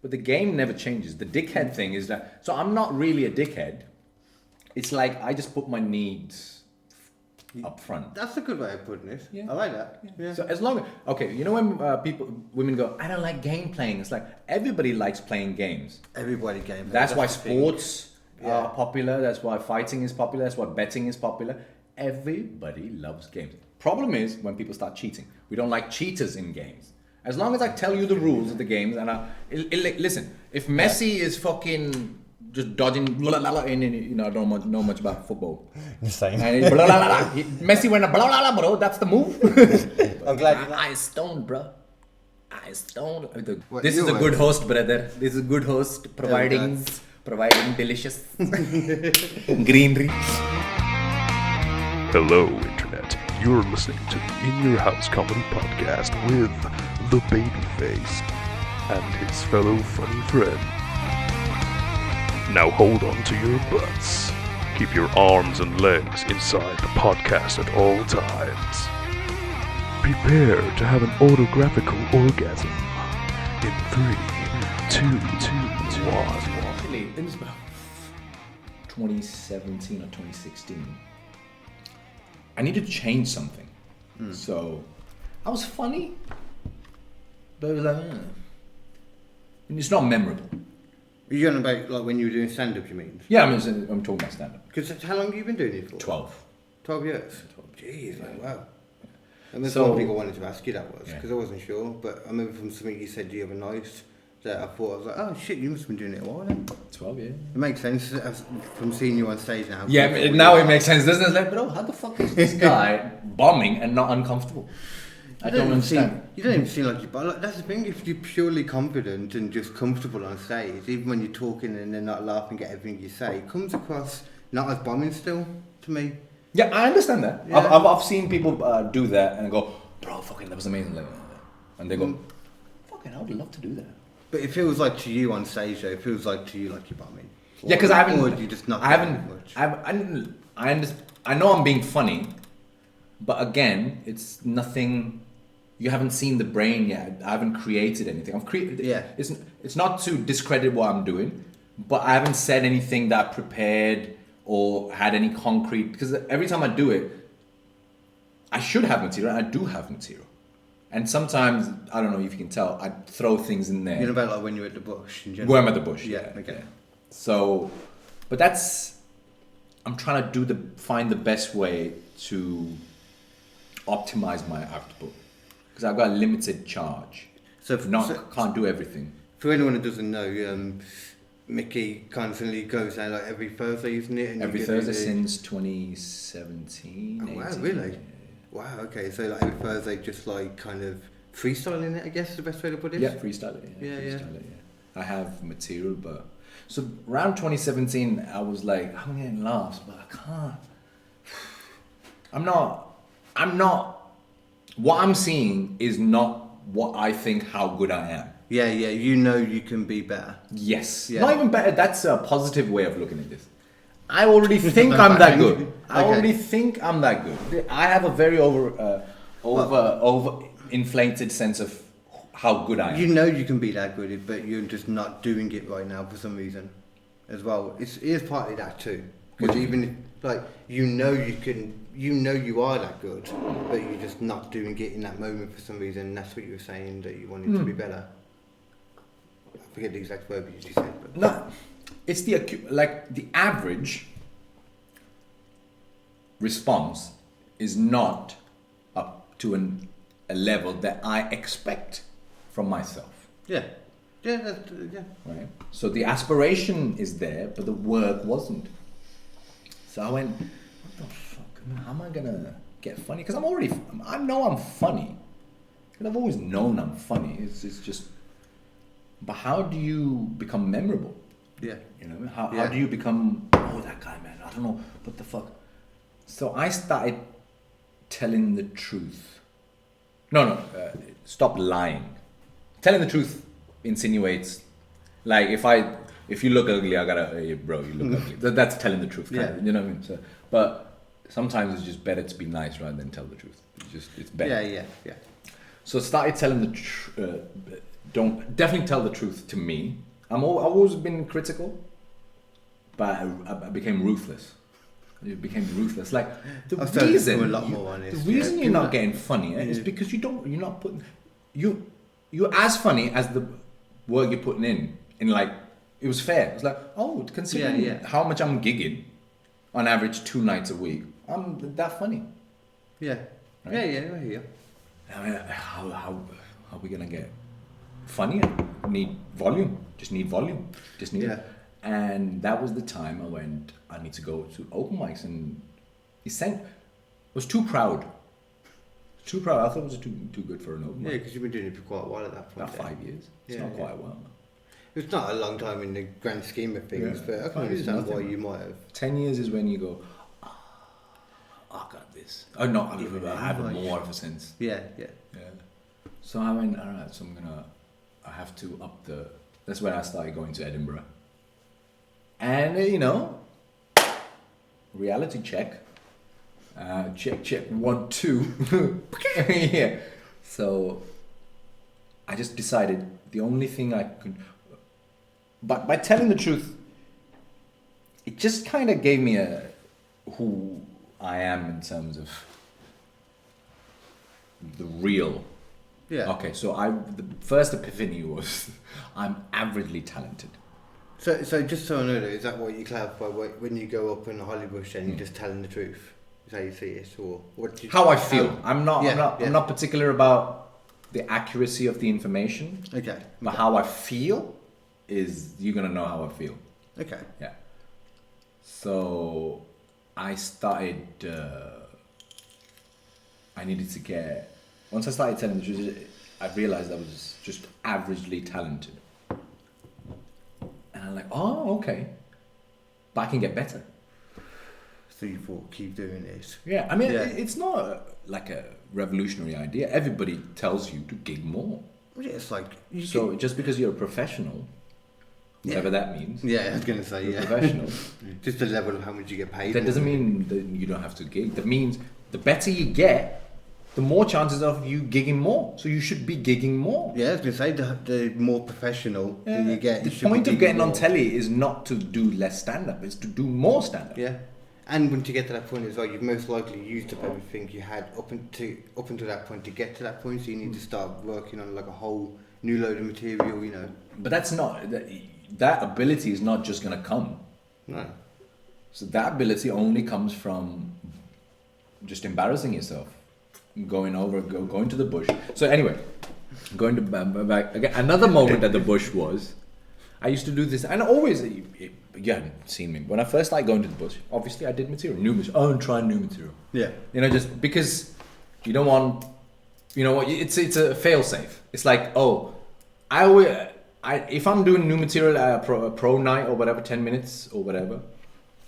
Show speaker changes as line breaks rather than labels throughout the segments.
But the game never changes. The dickhead thing is that... So I'm not really a dickhead. It's like I just put my needs up front.
That's a good way of putting it.
Yeah.
I like that. Yeah.
So as long as... Okay, you know when women go, I don't like game playing. It's like, everybody likes playing games.
Everybody game.
That's why sports are popular. That's why fighting is popular. That's why betting is popular. Everybody loves games. Problem is when people start cheating. We don't like cheaters in games. As long as I tell you the rules of the games, and listen, if Messi is fucking just dodging, blah, blah, blah, you know, I don't know much about football.
The same.
And blah, blah, blah, blah. Messi went blah, blah, blah, bro. That's the move.
I'm glad you
I stoned, bro. I stoned. This is a good host, brother. This is a good host providing delicious greenery.
Hello, Internet. You're listening to the In Your House comedy podcast with the Babyface and his fellow funny friend. Now hold on to your butts. Keep your arms and legs inside the podcast at all times. Prepare to have an autographical orgasm in 3, 2, 1.
Actually, it was about 2017 or 2016. I needed to change something. So I was funny, but it was like, and it's not memorable.
You're on about like when you were doing stand-up, you mean?
Yeah, I'm talking about stand-up.
Because how long have you been doing it for?
12.
12 years? Jeez, like, wow. And that's
So-
one thing I wanted to ask you that was,
Yeah.
because I wasn't sure, but I remember from something you said the other night that I thought, I was like, oh shit, you must have been doing it a while then.
12, yeah.
It makes sense from seeing you on stage now.
Yeah, now it makes sense, doesn't it? Like, bro, how the fuck is this guy bombing and not uncomfortable? I don't understand.
You don't even seem like you, but like, that's the thing, if you're purely confident and just comfortable on stage, even when you're talking and they're not laughing at everything you say, it comes across not as bombing still, to me.
Yeah, I understand that.
Yeah.
I've seen people do that and go, bro, fucking, that was amazing. Like, and they go, fucking, I would love to do that.
But it feels like to you on stage though, it feels like to you like you're bombing.
Yeah, because I haven't.
Or do you just not
I haven't.
much?
I know I'm being funny, but again, it's nothing. You haven't seen the brain yet. I haven't created anything. I've created.
Yeah.
It's not to discredit what I'm doing, but I haven't said anything that prepared or had any concrete. Because every time I do it, I should have material. I do have material. And sometimes, I don't know if you can tell, I throw things in there.
You know about like when you're at the bush in general?
Where I'm at the bush.
Yeah, okay.
Yeah. So, but I'm trying to find the best way to optimize my output. Because I've got a limited charge. Can't do everything.
For anyone who doesn't know, Mickey constantly goes out like every Thursday, isn't it? And
Every Thursday since 2017.
Oh, wow,
18.
really? Wow, okay. So like every Thursday, just like kind of freestyling it, I guess is the best way to put it?
Yeah, freestyle it.
Yeah.
I have material, but... So around 2017, I was like, I'm getting laughs, but I can't. I'm not... What I'm seeing is not what I think how good I am.
Yeah, you know you can be better.
Yes.
Yeah.
Not even better. That's a positive way of looking at this. I already think I'm that good. I already think I'm that good. I have a very over inflated sense of how good I am.
You know you can be that good, but you're just not doing it right now for some reason as well. It is partly that too. Because even like you know you are that good, but you're just not doing it in that moment for some reason. And that's what you were saying, that you wanted to be better. I forget the exact word you said. But
No, it's the average response is not up to a level that I expect from myself.
yeah.
Right. So the aspiration is there, but the work wasn't. So I went, what the fuck? How am I gonna get funny? Because I know I'm funny. And I've always known I'm funny. It's just, but how do you become memorable?
Yeah.
You know, how do you become, oh, that guy, man, I don't know, what the fuck? So I started telling the truth. Stop lying. Telling the truth insinuates, like, if you look ugly, I gotta, hey, bro, you look ugly. That's telling the truth, kind of, you know what I mean? So, but sometimes it's just better to be nice rather than tell the truth. It's better.
Yeah.
So I started telling don't definitely tell the truth to me. I've always been critical, but I became ruthless. It became ruthless. Like the reason you're not getting funnier is because you're not putting you're as funny as the work you're putting in. Like it was fair. It's like, oh, considering how much I'm gigging on average 2 nights a week, I'm that funny.
Yeah.
Right?
Yeah, I hear you.
I mean, how are we gonna get funnier? Need volume. Just need volume. Just need it. And that was the time I went, I need to go to open mics, and I was too proud. I thought it was too good for an open mic.
Yeah, because you've been doing it for quite a while at that point.
About 5 years. It's not quite a while.
It's not a long time in the grand scheme of things, but I can understand why you might have.
10 years is when you go, I got this. Oh no, I have more ever since.
Yeah.
So I went, alright, so I have to up the, that's when I started going to Edinburgh. And reality check. Check, 1, 2. Yeah. So I just decided the only thing I could, but by telling the truth, it just kind of gave me who I am in terms of the real. Yeah. Okay, so the first epiphany was I'm averagely talented.
So just so I know, is that what you clarify when you go up in the Hollybush and you're just telling the truth? Is how you see it, or what?
How I feel. I'm not particular about the accuracy of the information.
Okay.
But how I feel is you're gonna know how I feel.
Okay.
Yeah. So I started. I needed to get. Once I started telling the truth, I realized I was just averagely talented. And I'm like, oh, okay. But I can get better.
So you thought, keep doing this.
Yeah, I mean, it's not like a revolutionary idea. Everybody tells you to gig more.
Well, yeah, it's like...
just because you're a professional, whatever that means.
Yeah, I was going to say,
you're professional.
Just the level of how much you get paid.
That doesn't mean that you don't have to gig. That means the better you get, the more chances of you gigging more. So you should be gigging more.
Yeah, I was going to say, the more professional you get.
The point of getting on telly is not to do less stand-up, it's to do more stand-up.
Yeah. And when you get to that point as well, you've most likely used up everything you had up until that point to get to that point. So you need to start working on like a whole new load of material,
But that's not... That ability is not just going to come.
No.
So that ability only comes from just embarrassing yourself. Going to the bush. So anyway, going to back again. Another moment at the bush was, I used to do this, and always, you hadn't seen me when I first started going to the bush. Obviously, I did new material. Oh, and try new material.
Yeah.
Just because you don't want, it's a fail safe. It's like, if I'm doing new material at a pro night or whatever, 10 minutes or whatever,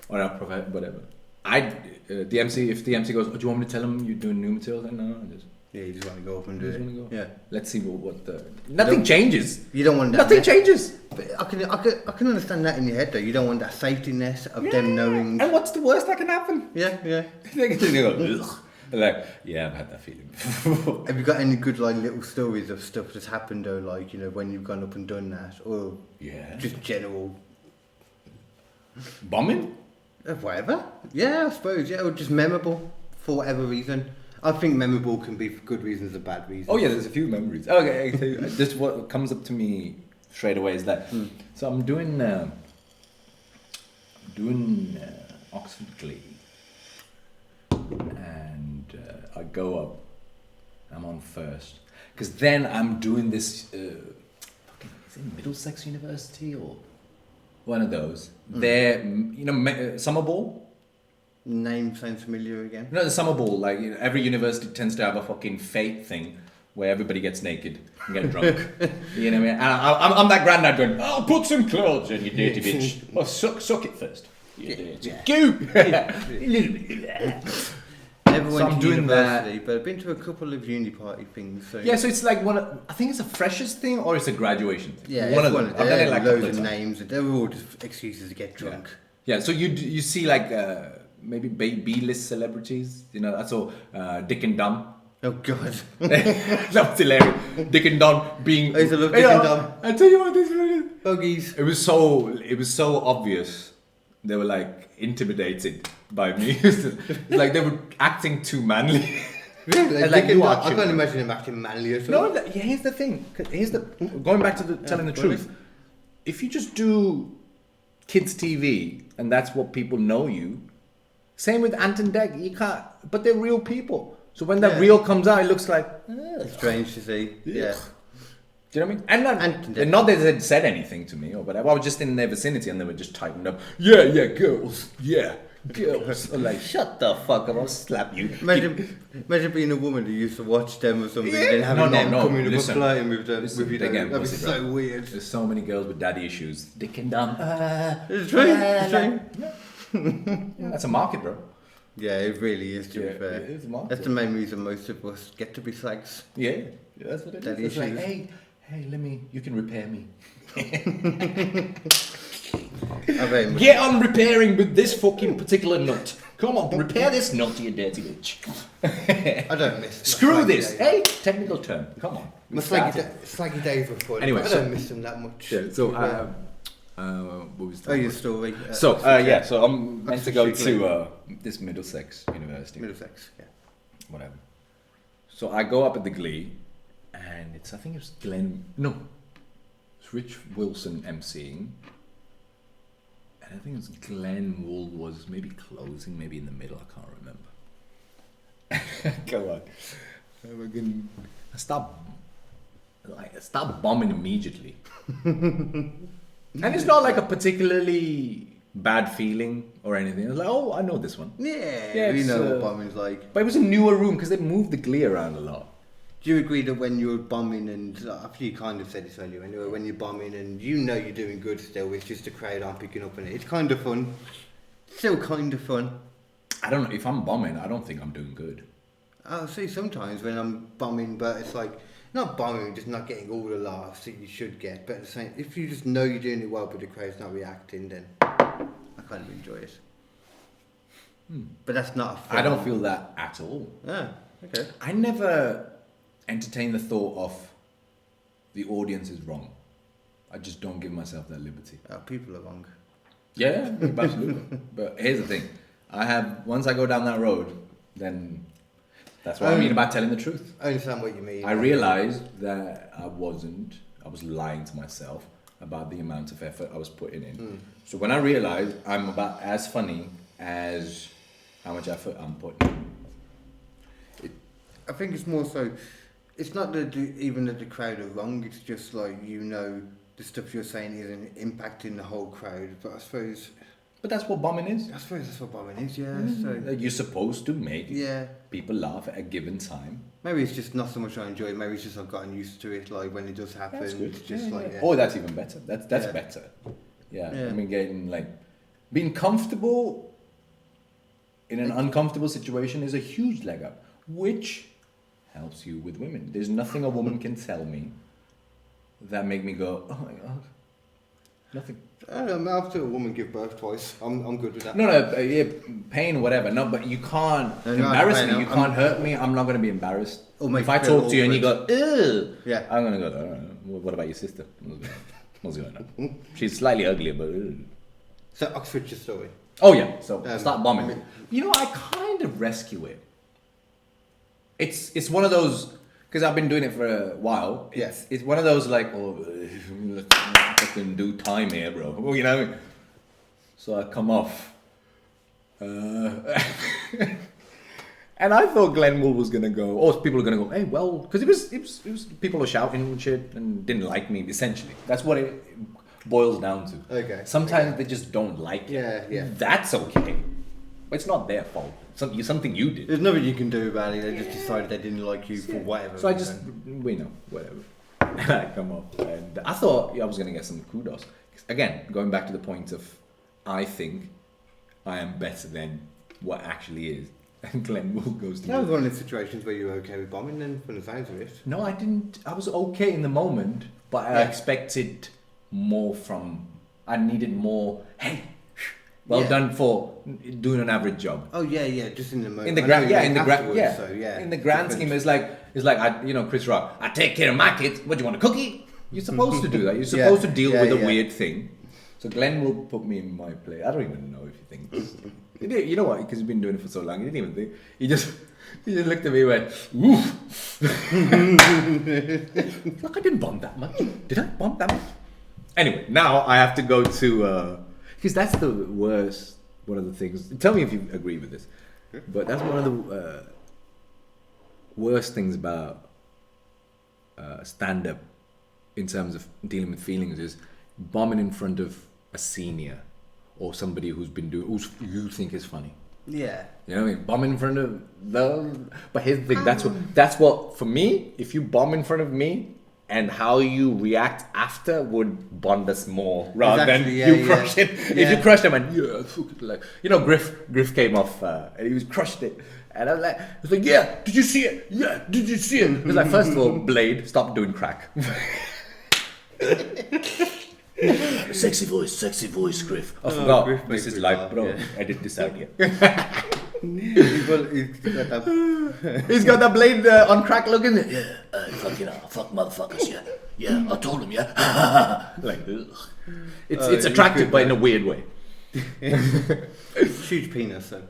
or whatever. If the MC goes, oh, do you want me to tell him you're doing new material? Then no, I just...
Yeah, you just want to go up and do it.
Yeah. Let's see what the... Nothing changes.
You don't want that.
Nothing changes.
But I can understand that in your head though. You don't want that safety net of them knowing...
And what's the worst that can happen?
Yeah.
They go, ugh. Like, yeah, I've had that feeling before.
Have you got any good little stories of stuff that's happened though, when you've gone up and done that? Or just general...
Bombing?
Whatever. Yeah, I suppose. Yeah, or just memorable for whatever reason. I think memorable can be for good reasons or bad reasons.
Oh yeah, there's a few memories. Okay, I tell you, just what comes up to me straight away is that. So I'm doing Oxford Glee, and I go up. I'm on first, because then I'm doing this. Is it Middlesex University or one of those? They're summer ball.
Name sounds familiar again.
No, the summer ball. Every university tends to have a fucking fate thing where everybody gets naked and get drunk. You know what I mean? And I'm that granddad going, "Oh, put some clothes on, you dirty bitch. Well, suck it first. You dirty goop."
Never went to university, but I've been to a couple of uni party things. So
yeah, so it's like I think it's a freshers thing or it's a graduation thing.
Yeah, one of them. I've done it loads of names. They were all just excuses to get drunk.
Yeah, so you see maybe B-list celebrities. That's all. Dick and Dumb.
Oh God.
That was hilarious. Dick and Don being.
I used to love Dick and Don.
I tell you what, this is.
Buggies.
It was so obvious. They were like intimidated by me. Like they were acting too manly.
Really?
And
Like,
like you
I
watching
can't
them.
imagine him acting manly at all.
No, here's the thing. Going back to telling the
go on.
truth. If you just do kids TV and that's what people know you, same with Ant and Dec. You can't. But they're real people. So when that
Yeah.
real comes out, it looks like.
Strange to see. Yeah.
Do you know what I mean? And
Ant and
not that they had said anything to me or whatever. I was just in their vicinity and they were just typing up. Yeah, girls. Yeah, girls. I'm like, shut the fuck up! I'll slap you.
Imagine being a woman who used to watch them or something and then
No,
having them coming up and
listen.
flirting with them.
Listen,
With you.
again,
That'd be
pussy,
so
bro.
weird.
There's so many girls with daddy issues. Dick and dumb.
It's true. It's true.
That's a market, bro.
Yeah, it really is, to be fair.
it is a market.
That's the main reason most of us get to be slags.
Yeah, that's what it
Daddy
is. It's like,
issues.
hey, you can repair me.
I very much.
Get on repairing with this fucking particular nut. Come on, repair this nut, you dirty bitch.
I don't miss my
Screw
slaggy
this.
days.
Hey, technical term. Come on.
My slaggy days were fun.
Anyway,
but I
so-
don't miss them that much.
Yeah, so, what was
Oh, your story.
So, so I'm meant to go to this Middlesex University.
Middlesex, yeah.
Whatever. So I go up at the Glee, and I think it's Rich Wilson emceeing, and I think it's Glenn Wool was maybe closing, maybe in the middle, I can't remember. Go on. I start bombing immediately. And it's not like a particularly bad feeling or anything. It's like, oh, I know this one.
Yeah, we
it's,
know what bombing's like.
But it was a newer room because they moved the Glee around a lot.
Do you agree that when you're bombing, and after you kind of said this earlier, anyway, when you're bombing and you know you're doing good still, it's just the crowd aren't picking up on it. It's kind of fun. Still kind of fun.
I don't know, if I'm bombing, I don't think I'm doing good.
I'll see sometimes when I'm bombing, but it's like, not bombing, just not getting all the laughs that you should get. But at the same, if you just know you're doing it well, but the crowd's not reacting, then I kind of enjoy it. But that's not a fun.
I don't feel that at all.
Ah, okay.
I never entertain the thought of the audience is wrong. I just don't give myself that liberty.
People are wrong.
Yeah, absolutely. But here's the thing. Once I go down that road, then that's what I mean about telling the truth.
I understand what you mean.
I realized that I was lying to myself about the amount of effort I was putting in. So when I realized I'm about as funny as how much effort I'm putting in.
I think it's more so, it's not even that the crowd are wrong, it's just like, the stuff you're saying isn't impacting the whole crowd, but I suppose
But that's what bombing is.
that's what bombing is, yeah. So,
You're supposed to make
yeah.
people laugh at a given time.
Maybe it's just not so much I enjoy it, maybe it's just I've gotten used to it, like when it does happen,
That's good.
it's just
Yeah,
like,
yeah.
yeah.
Oh, that's even better. That's
Yeah.
better. Yeah.
Yeah.
I mean, being comfortable in an uncomfortable situation is a huge leg up, which helps you with women. There's nothing a woman can tell me that make me go, oh my god, nothing.
I don't know, after a woman give birth twice, I'm good with that.
No, yeah, pain, whatever. No, but you can't
No, no,
embarrass
I
me.
know.
You can't hurt me. I'm not going to be embarrassed.
Or make
If I
you feel
talk to you and you go, ew,
Yeah.
I'm going to go, what about your sister? What's going on? She's slightly uglier, but...
So Oxfordshire story.
Oh, yeah. So start bombing.
I mean-
You know, I kind of rescue it. It's one of those... Because I've been doing it for a while. It's one of those like, let's fucking do time here, bro. You know what I mean? So I come off. And I thought Glenn Wool was gonna go, or people are gonna go, hey, well, because it was people were shouting and shit and didn't like me. Essentially, that's what it boils down to.
Okay.
Sometimes they just don't like it.
Yeah.
That's okay, but it's not their fault. Something you did.
There's nothing you can do about it, they just decided they didn't like you for whatever
So I
reason.
we know, whatever. And I come up, and I thought I was going to get some kudos. Again, going back to the point of, I think I am better than what actually is. And Glenn Wool goes to
That was
me.
one of the situations where you were okay with bombing then, from the sounds of it.
No, I didn't. I was okay in the moment, but I
Yeah.
expected more from, I needed more, hey, Well
Yeah.
done for doing an average job.
Oh yeah, just in the moment.
In the
I
grand,
know
yeah,
you
in the
make
grand,
afterwards,
yeah.
So, yeah.
In the grand scheme, it's like Chris Rock. I take care of my kids. What do you want, a cookie? You're supposed to do that. You're supposed to deal with a weird thing. So Glenn will put me in my place. I don't even know if he thinks. You know what? Because he's been doing it for so long, he didn't even think. He just looked at me and went, "Oof." Look, I didn't bomb that much. Did I bomb that much? Anyway, now I have to go to because that's the worst. One of the things. Tell me if you agree with this, but that's one of the worst things about stand-up in terms of dealing with feelings is bombing in front of a senior or somebody who's been doing who you think is funny.
Yeah.
You know what I mean? Bomb in front of the. But here's the thing. That's what for me. If you bomb in front of me, and how you react after would bond us more rather than you crush it. If you crush them and like Griff came off and he was crushed it. And I was like, yeah, did you see it? Yeah, did you see it? It was like, first of all, Blade, stop doing crack. Sexy voice, Griff. I forgot.
Griff
This is
makes me
live,
laugh,
bro.
yeah.
Edit this out here.
He's
He's got that Blade on crack looking. Yeah, fuck motherfuckers. Yeah. I told him. Yeah. Like, ugh. It's attractive, but in a weird way.
huge penis. So.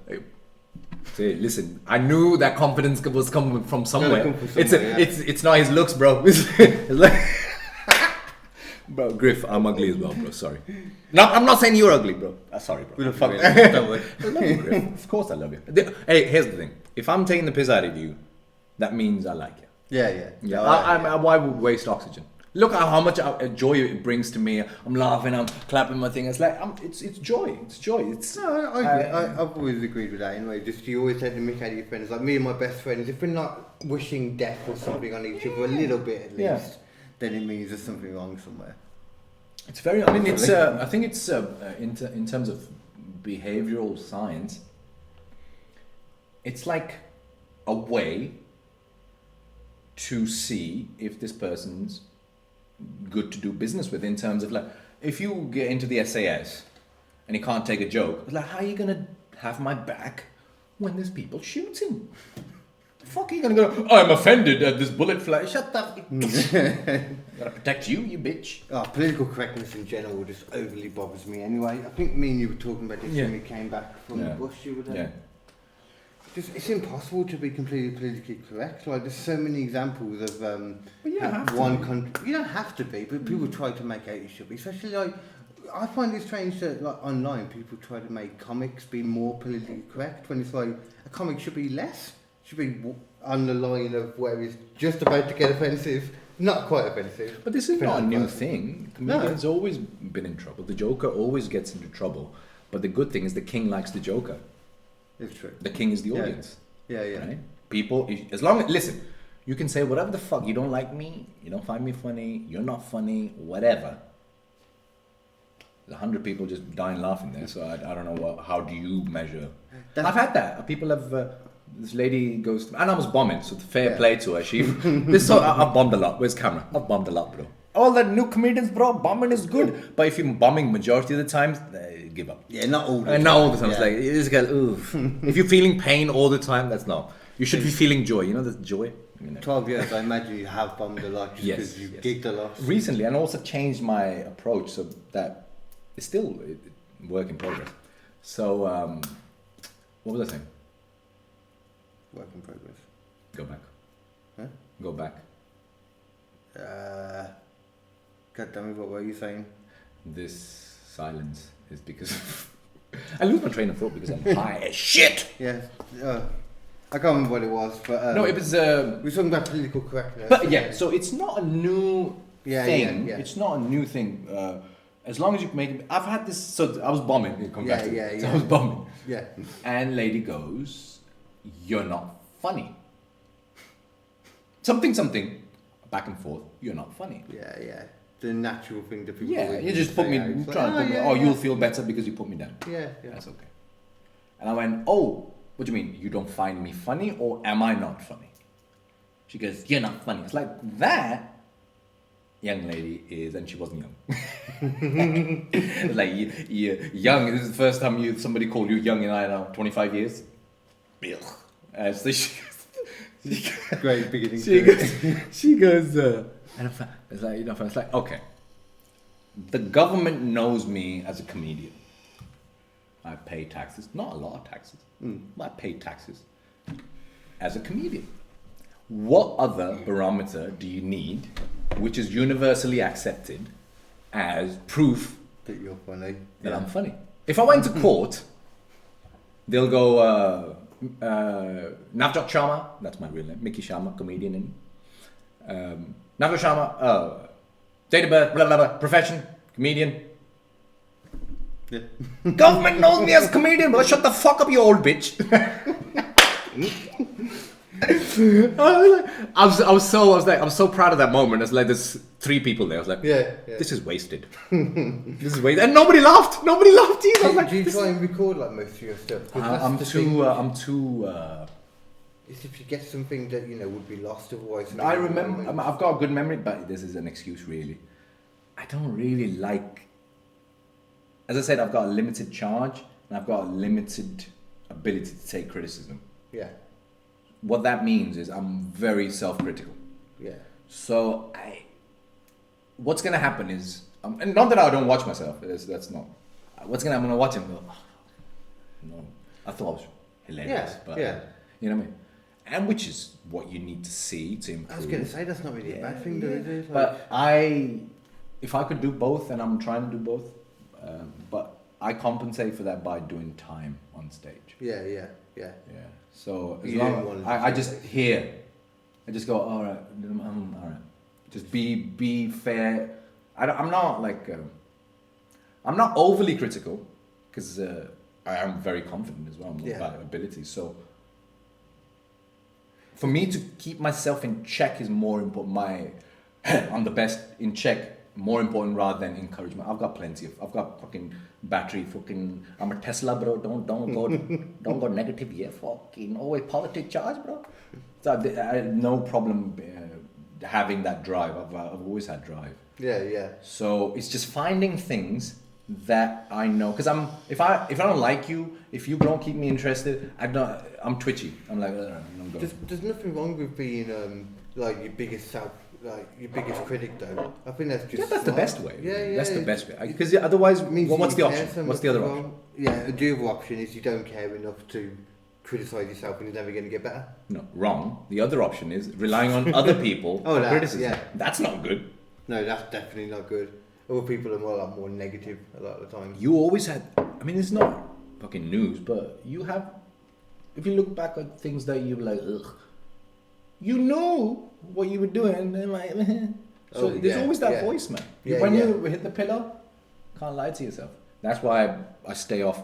Say, listen, I knew that confidence was coming from somewhere.
Come from somewhere,
It's not his looks, bro. It's like, bro, Griff, I'm ugly as well, bro. Sorry. No, I'm not saying you're ugly, bro. Sorry, bro.
We don't
Fuck
fuck
that.
Don't worry.
I love you, Griff. Of course I love you. Hey, here's the thing. If I'm taking the piss out of you, that means I like you.
Yeah.
Yeah. Why would waste oxygen? Look at how much joy it brings to me. I'm laughing. I'm clapping my thing. It's like it's joy. It's joy. It's
No, I agree. I've always agreed with that anyway. Just you always take the mick out of your friends. Like me and my best friends, if we're not wishing death or something on each other a little bit at least, then it means there's something wrong somewhere.
It's very. I mean, it's. I think it's in terms of behavioral science. It's like a way to see if this person's good to do business with. In terms of like, if you get into the SAS and he can't take a joke, like, how are you gonna have my back when there's people shooting? The fuck are you gonna go? I'm offended at this bullet fly. Shut up. Gotta protect you, you bitch.
Political correctness in general just overly bothers me anyway. I think me and you were talking about this when we came back from the bush. You were there.
Yeah.
It's impossible to be completely politically correct. Like there's so many examples of one country. You don't have to be, but people try to make out you should be. Especially like I find it strange that like online people try to make comics be more politically correct when it's like a comic should be less. Should be on the line of where he's just about to get offensive, not quite offensive.
But this is not a new thing. Comedians always been in trouble. The Joker always gets into trouble. But the good thing is the king likes the Joker.
It's true.
The king is the audience.
Yeah.
Right? People, as long as, listen, you can say whatever the fuck, you don't like me, you don't find me funny, you're not funny, whatever. There's 100 people just dying laughing there, so I don't know how do you measure. I've had that. People have, this lady goes, and I was bombing, so fair play to her. I've bombed a lot. Where's camera? I've bombed a lot, bro. All the new comedians, bro, bombing is good. But if you're bombing majority of the time, give up.
Yeah, not all the time.
Not all the time. It's like, you just go, oof. If you're feeling pain all the time, that's no. You should be feeling joy. You know the joy?
12 years, I imagine you have bombed a lot just because you gigged a lot.
Recently, and also changed my approach so that it's still a work in progress. So, what was I saying?
Work in progress.
Go back.
Huh?
Go back.
God damn it, what were you saying?
This silence is because I lose my train of thought because I'm high as shit.
Yeah, I can't remember what it was, but
no, it was.
we were talking about political correctness.
But yeah, so it's not a new thing.
Yeah.
It's not a new thing. As long as you make it, I've had this. So I was bombing. So I was bombing.
Yeah.
And lady goes, "You're not funny." Something. Back and forth. You're not funny.
Yeah. The natural thing to people.
Yeah, you just put me. You'll feel better because you put me down.
Yeah.
That's okay. And I went, oh, what do you mean? You don't find me funny, or am I not funny? She goes, you're not funny. It's like that young lady is, and she wasn't young. Like you young. This is the first time somebody called you young in, I don't know, 25 years. So
Great beginning.
she goes, and it's like, you know, it's like, okay, the government knows me as a comedian. I pay taxes, not a lot of taxes, but I pay taxes as a comedian. What other barometer do you need, which is universally accepted as proof
that you're funny?
That I'm funny. If I went to court, they'll go, Navjot Sharma, that's my real name, Mickey Sharma, comedian. Navjot Sharma, date of birth, blah, blah, blah, profession, comedian.
Yeah.
Government knows me as comedian, but shut the fuck up, you old bitch. I'm so proud of that moment. It's like there's 3 people there. I was like, this is wasted. This is wasted, and nobody laughed. Nobody laughed either. I was like,
do you try and record like most of your stuff?
I'm too.
It's if you get something that you know would be lost otherwise.
I remember. I've got a good memory, but this is an excuse, really. I don't really like. As I said, I've got a limited charge and I've got a limited ability to take criticism.
Yeah.
What that means is I'm very self-critical.
Yeah.
So what's going to happen is, and not that I don't watch myself, that's not. What's going to happen, I'm going to watch him and go, no, I thought I was hilarious. But, you know what I mean? And which is what you need to see to improve.
I was going to say, that's not really a bad thing, though, is it?
But if I could do both, and I'm trying to do both, but I compensate for that by doing time on stage.
Yeah.
So as long I just hear, I just go, all right, all right. Just be fair. I'm not like, I'm not overly critical because I am very confident as well about abilities. So for me to keep myself in check is more important. I'm the best in check. More important rather than encouragement. I've got fucking battery, I'm a Tesla, bro. Don't go negative yet. Fucking always positive charge, bro. So I have no problem having that drive. I've always had drive.
Yeah.
So it's just finding things that I know, because if I don't like you, if you don't keep me interested, I'm twitchy. I'm like, I'm going.
There's nothing wrong with being like your biggest self. Like your biggest critic, though. I think that's just
that's the best way.
Yeah.
That's the best way. Because otherwise, what's the option?
So
what's the other option?
Yeah, the other option is you don't care enough to criticize yourself, and you're never going to get better.
No, wrong. The other option is relying on other people for criticism. Yeah. That's not good.
No, that's definitely not good. Other people are more negative a lot of the time.
You always had. I mean, it's not fucking news, but you have. If you look back at things that you were like, ugh. You know what you were doing, and like, so there's always that voice, man. When you hit the pillow, can't lie to yourself. That's why I stay off.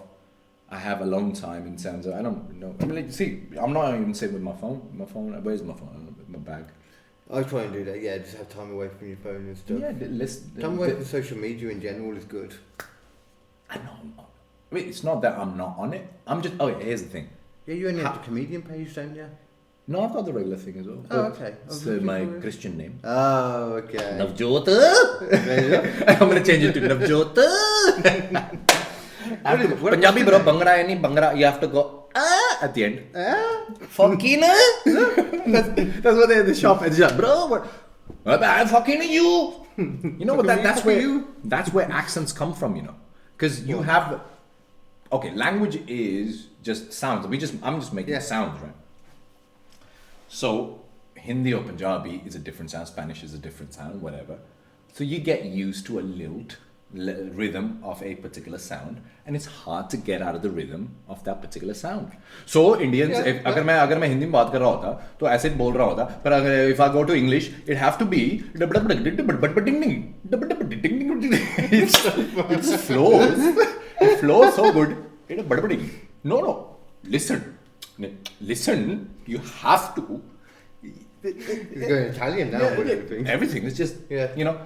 I have alone time in terms of I don't know. I mean, like, see, I'm not even sitting with my phone. Where's my phone? My bag.
I try and do that. Yeah, just have time away from your phone and stuff.
Yeah,
time away from social media in general is good.
I know. I mean, it's not that I'm not on it. I'm just. Oh, yeah, here's the thing.
Yeah, you only have the comedian page, don't you?
No, I've got the regular thing as well.
Oh, okay.
It's my Christian name.
Oh, okay.
Navjot. I'm going to change it to Navjot. Punjabi, bro, Bhangra, you have to go at the end. Fucking that's what they at the shop. Bro, what? I'm fucking you. You know what? That's where accents come from, you know. Because you have... Okay, language is just sounds. I'm just making sounds, right? So, Hindi or Punjabi is a different sound, Spanish is a different sound, whatever. So you get used to a lilt, rhythm of a particular sound, and it's hard to get out of the rhythm of that particular sound. So, Indians, अगर मैं हिंदी में बात कर रहा होता, तो ऐसे बोल रहा होता, पर if I go to English, it have to be it flows so good. No, listen, you have to.
It's going Italian now, but
everything is just, you know,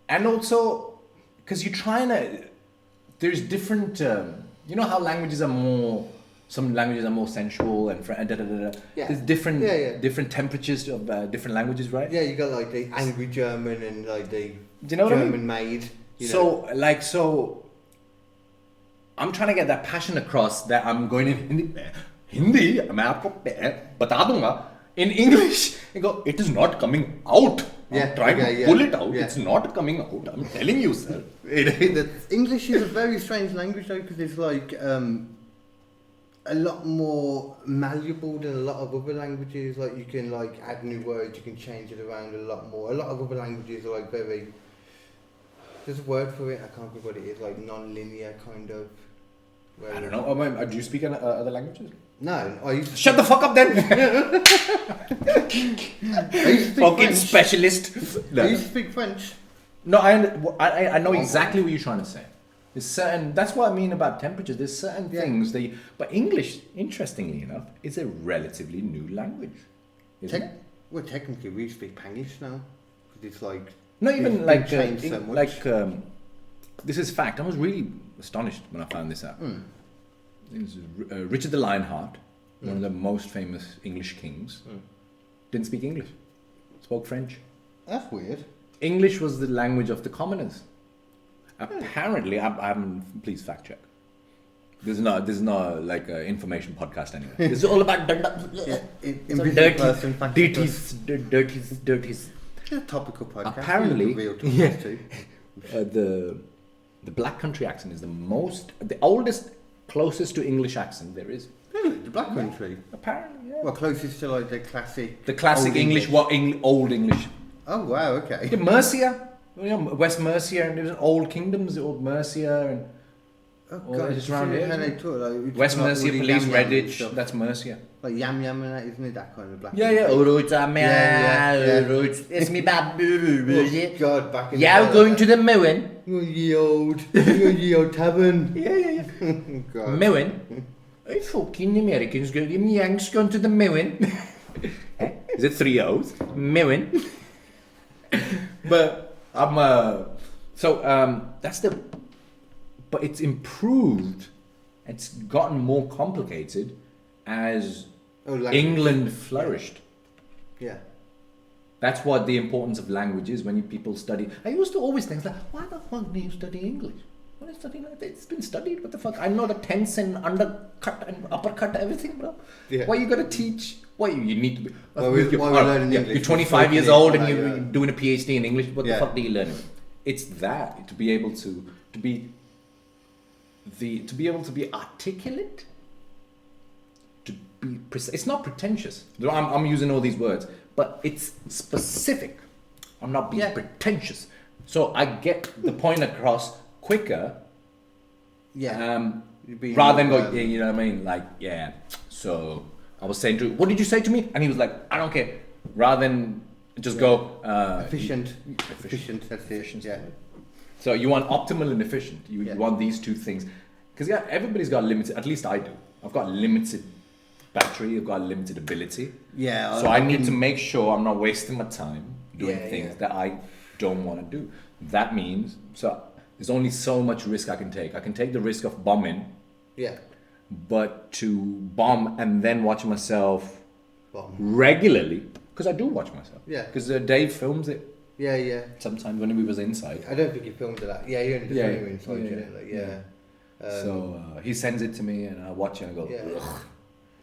and also, because you're trying to, there's different, you know how languages are more, some languages are more sensual and there's different temperatures of different languages, right?
Yeah, you got like the angry German and like the
Do you know
German maid. You
So,
know?
like, I'm trying to get that passion across that I'm going in Hindi, मैं आपको बता दूंगा. In English, I go, it is not coming out. I'm trying to pull it out.
Yeah.
It's not coming out. I'm telling you, sir.
English is a very strange language though, because it's like a lot more malleable than a lot of other languages. Like you can like add new words, you can change it around a lot more. A lot of other languages are like very. There's a word for it. I can't remember what it is. Like non-linear kind of.
I don't know. Do you speak other languages?
No, I used to.
Shut the fuck up then.
I used to speak
Fucking
French.
specialist.
I used to speak French.
No, I know exactly what you're trying to say. There's certain. That's what I mean about temperatures. There's certain things that. But English, interestingly enough, is a relatively new language. Isn't it?
Well, technically, we speak Panglish now. 'Cause it's like.
Not even
it's
like
been changed so much.
this is fact. I was really astonished when I found this out. This is, Richard the Lionheart, one of the most famous English kings, didn't speak English. Spoke French.
That's weird.
English was the language of the commoners. Apparently, I'm please fact check. This is not like an information podcast anyway. This is all about dirties.
It's a topical podcast.
Apparently,
real topics too.
the black country accent is the oldest, closest to English accent there is.
Really? The Black Country?
Apparently, yeah.
Well, closest to like the classic.
The classic
Old
English, Old English.
Oh wow, okay.
Yeah, Mercia, West Mercia, and there was old kingdoms, the old Mercia, and
Oh
all
god,
just around here.
how they talk, like,
West
like
Mercia,
all the
Police,
yam yam and
Redditch.
stuff.
That's Mercia.
Like yam yam and that, isn't it? That kind of black.
Yeah, yeah.
Yeah.
It's me bad.
Oh god, back in
Yeah,
the
going to the Moen.
ye old tavern.
Yeah.
God.
Moen. I fucking Americans go. Them Yanks going to the Moen. Is it 3 O's? Moen. But I'm that's the. But it's improved. It's gotten more complicated as England flourished.
Yeah.
That's what the importance of language is when people study. I used to always think, like, why the fuck do you study English? What is studying? It's been studied. What the fuck? I know the tense and undercut and uppercut, everything, bro.
Yeah.
Why you gotta teach? Why you need to be?
Why we're learning English?
You're 25 years
We're
old and
soaking
you're
it, yeah.
doing a PhD in English. What the
Yeah.
fuck do you learn? It's that to be able to be articulate, to be precise. It's not pretentious. I'm using all these words, but it's specific. I'm not being pretentious. So I get the point across quicker.
Yeah.
Rather than go, you know what I mean? Like, yeah. So I was saying to him, what did you say to me? And he was like, I don't care. Rather than just go
efficient. That's it. Yeah.
So you want optimal and efficient. You want these two things. Because everybody's got limited, at least I do. I've got limited battery, I've got limited ability.
Yeah.
So I need to make sure I'm not wasting my time doing things that I don't want to do. That means, so there's only so much risk I can take. I can take the risk of bombing.
Yeah.
But to bomb and then watch myself regularly, because I do watch myself.
Yeah.
Because Dave films it.
Yeah.
Sometimes when we was inside.
I don't think he filmed it that. Yeah, he only just when you were inside, didn't it? Like,
so he sends it to me and I watch it and I go, ugh.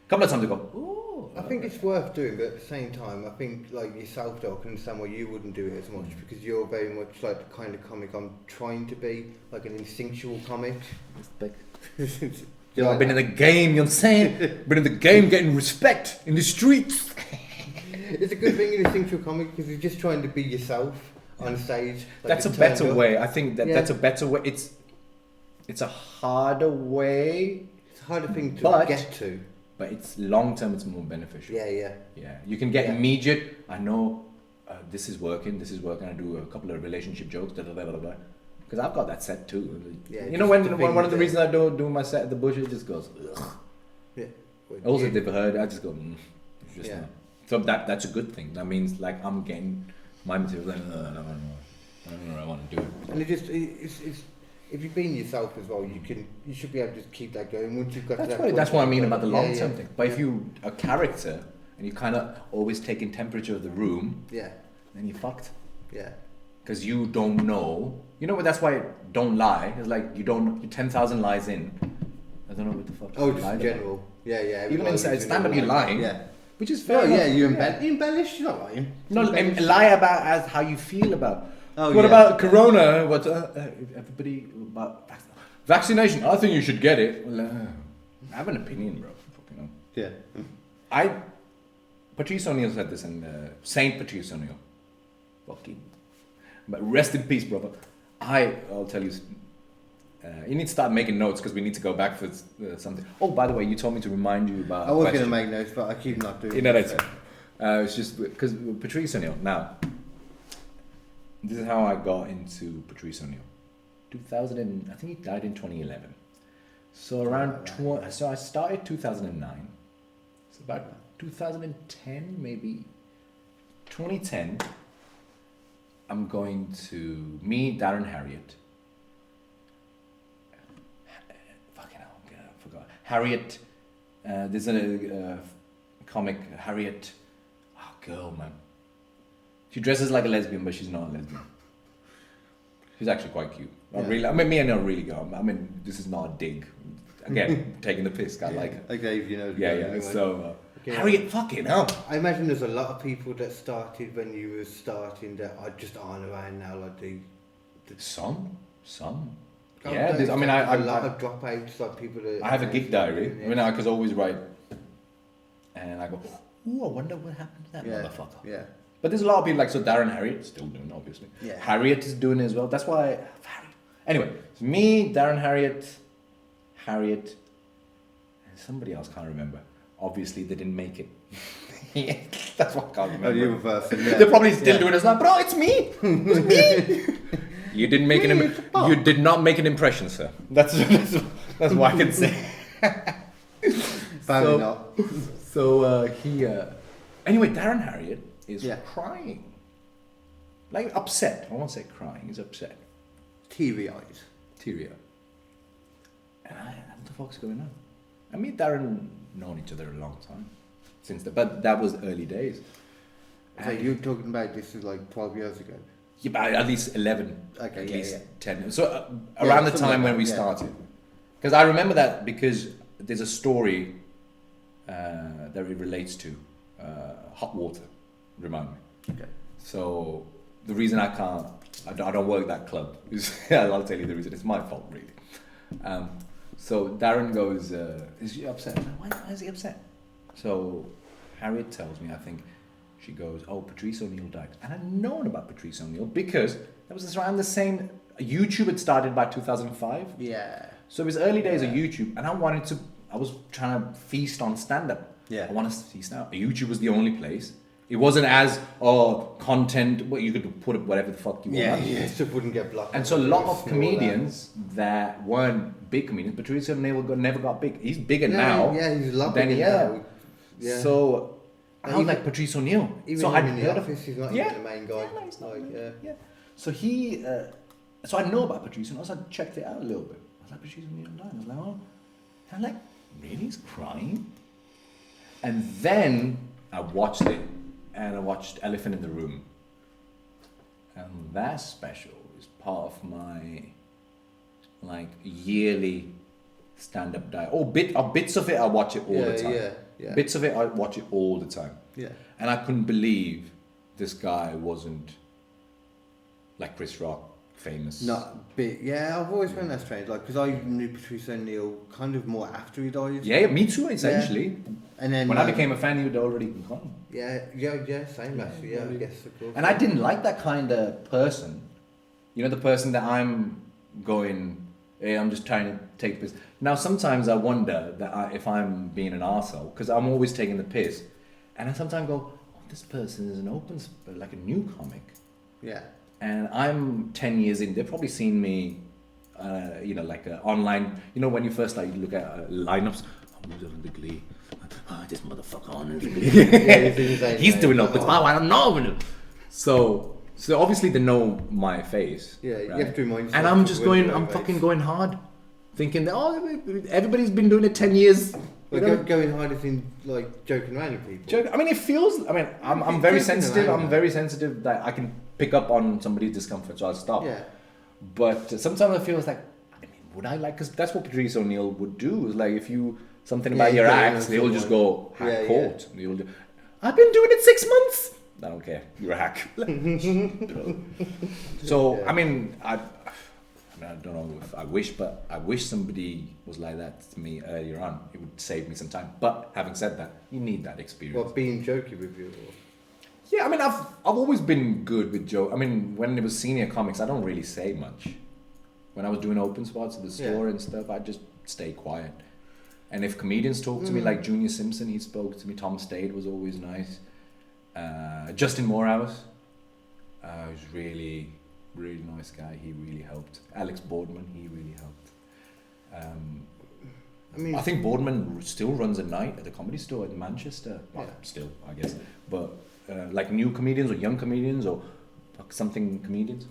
A couple of times I go, ooh.
I think it's worth doing, but at the same time, I think like yourself, though, I can understand why you wouldn't do it as much because you're very much like the kind of comic I'm trying to be, like an instinctual comic.
I've been in the game, you know what I'm saying? Been in the game getting respect in the streets.
It's a good thing in instinctual comic because you're just trying to be yourself on stage. Like
That's a better way. I think that's a better way. It's a harder way.
It's a harder thing to get to.
But it's long term, it's more beneficial.
Yeah.
You can get immediate, I know this is working, I do a couple of relationship jokes, because I've got that set too. Yeah, you know, when one of the reasons I don't do my set at the bush, it just goes, ugh. Yeah. Also, they've heard, I just go, it's just not. So that's a good thing. That means like I'm getting my material, like, I don't know, I want to do it.
And it's if you've been yourself as well, you should be able to just keep that going. Once you've got
that's what I mean about the long term thing. But if you a character and you kind of always taking temperature of the room, then you're fucked.
Yeah.
because you don't know. You know what? That's why don't lie. It's like you're 10,000 lies in. I don't know what the fuck.
Oh, just in general. Yeah.
Even inside stand-up, you're lying.
Yeah.
Which is fair.
Oh yeah,
enough.
you embellish. You're not lying.
No, lie about as how you feel about.
Oh,
what
yeah.
about Corona? What everybody about vaccination? I think you should get it. Well, I have an opinion, bro. Fucking hell.
Yeah.
Patrice O'Neill said this, and Saint Patrice O'Neill. Fucking. But rest in peace, brother. I'll tell you. You need to start making notes because we need to go back for something. Oh, by the way, you told me to remind you about.
I was going to make notes, but I keep not doing it.
That's it. It's just because Patrice O'Neill. Now, this is how I got into Patrice O'Neill. I think he died in 2011. So so I started 2009. It's about 2010, maybe 2010. I'm going to Darren Harriott. Fucking hell, I forgot. Harriott. There's a comic, Harriott. Oh, girl, man. She dresses like a lesbian, but she's not a lesbian. She's actually quite cute. Really, I mean, me and her really go. I mean, this is not a dig. Again, taking the piss. I like her.
Okay, if you know.
Yeah.
Anyway.
So, Harriott, fucking hell.
I imagine there's a lot of people that started when you were starting that just aren't around now, like
Some.
Oh,
Yeah, I mean,
a lot of dropouts, like people that.
I have a gig diary. I mean, I could always write, and I go, ooh, I wonder what happened to that motherfucker.
Yeah.
But there's a lot of people like, so Darren Harriott, still doing it, obviously.
Yeah.
Harriott is doing it as well. That's why, anyway, it's me, Darren Harriott, and somebody else, can't remember. Obviously, they didn't make it. That's what I can't remember.
Oh, you were first. Yeah.
They're probably still doing it. It's like, bro, it's me. It's me. You didn't make you did not make an impression, sir. That's what I can say.
Apparently not.
So anyway, Darren Harriott is crying, like upset. I won't say crying. He's upset.
Teary eyes.
And what the fuck's going on? I mean, Darren known each other a long time but that was early days.
So you're talking about this is like 12 years ago.
Yeah, but at least 11.
Okay,
at
yeah,
least
yeah.
10. So around the time when we started. Because I remember that because there's a story that it relates to hot water. Remind me.
Okay.
So the reason I don't work that club is, I'll tell you the reason. It's my fault, really. So Darren goes, is he upset? Why is he upset? So Harriet tells me, I think, she goes, oh, Patrice O'Neill died. And I'd known about Patrice O'Neill because that was around the same, YouTube had started by 2005.
Yeah.
So it was early days of YouTube, and I was trying to feast on stand-up.
Yeah.
I wanted to feast now. YouTube was the only place. It wasn't as, content, well, you could put whatever the fuck you want.
Yeah, stuff wouldn't get blocked.
And so a lot of comedians that weren't big comedians, Patrice O'Neill never got big. He's bigger now.
Yeah, he's a lot bigger now. Yeah.
So I was like, Patrice O'Neill.
Even
so I'd
in the
heard
office, he's not even the main guy.
Yeah, he's not
yeah.
So so I know about Patrice O'Neill, so I checked it out a little bit. I was like, Patrice O'Neill died. I was like, oh. And I'm like, really? He's crying? And then I watched it, and I watched Elephant in the Room. And that special is part of my, yearly stand-up diet. Bits of it, I watch it all the time.
Yeah.
Bits of it, I watch it all the time.
Yeah.
And I couldn't believe this guy wasn't like Chris Rock, famous.
Not big. Yeah, I've always found that strange. Because I knew Patrice O'Neill kind of more after he died.
Yeah, me too, essentially.
Yeah. And then
when I became a fan, he would already gone.
Yeah, same actually. Yeah, I guess of course.
And I didn't like that kind of person. You know, the person that I'm going, hey, I'm just trying to take this. Now, sometimes I wonder that if I'm being an arsehole, because I'm always taking the piss, and I sometimes go, oh, this person is like a new comic.
Yeah.
And I'm 10 years in, they've probably seen me, online, when you first look at lineups, who's on the Glee? This motherfucker on the Glee. He's doing open. I don't know. So obviously they know my face.
Yeah,
right?
you have to remind yourself.
And I'm fucking going hard. Thinking that, everybody's been doing it 10 years.
Like going hard as in like joking around with people.
I mean, it feels. I mean, I'm very sensitive. I'm very sensitive that I can pick up on somebody's discomfort, so I'll stop.
Yeah.
But sometimes it feels like, I mean, would I like? Because that's what Patrice O'Neill would do. Is like if you something about your act, they'll just go hack court. They'll do, I've been doing it 6 months. I don't care. You're a hack. So I mean, I don't know if I wish, but I wish somebody was like that to me earlier on. It would save me some time. But having said that, you need that experience.
What, being jokey with you? Or?
Yeah, I mean, I've always been good with joke. I mean, when it was senior comics, I don't really say much. When I was doing open spots at the store and stuff, I just stay quiet. And if comedians talk to me, like Junior Simpson, he spoke to me. Tom Stade was always nice. Justin Morehouse, was really nice guy. He really helped. Alex Boardman, he really helped.
I mean,
I think Boardman still runs a night at the Comedy Store in Manchester. Well, still, I guess. But like new comedians or young comedians or something comedians.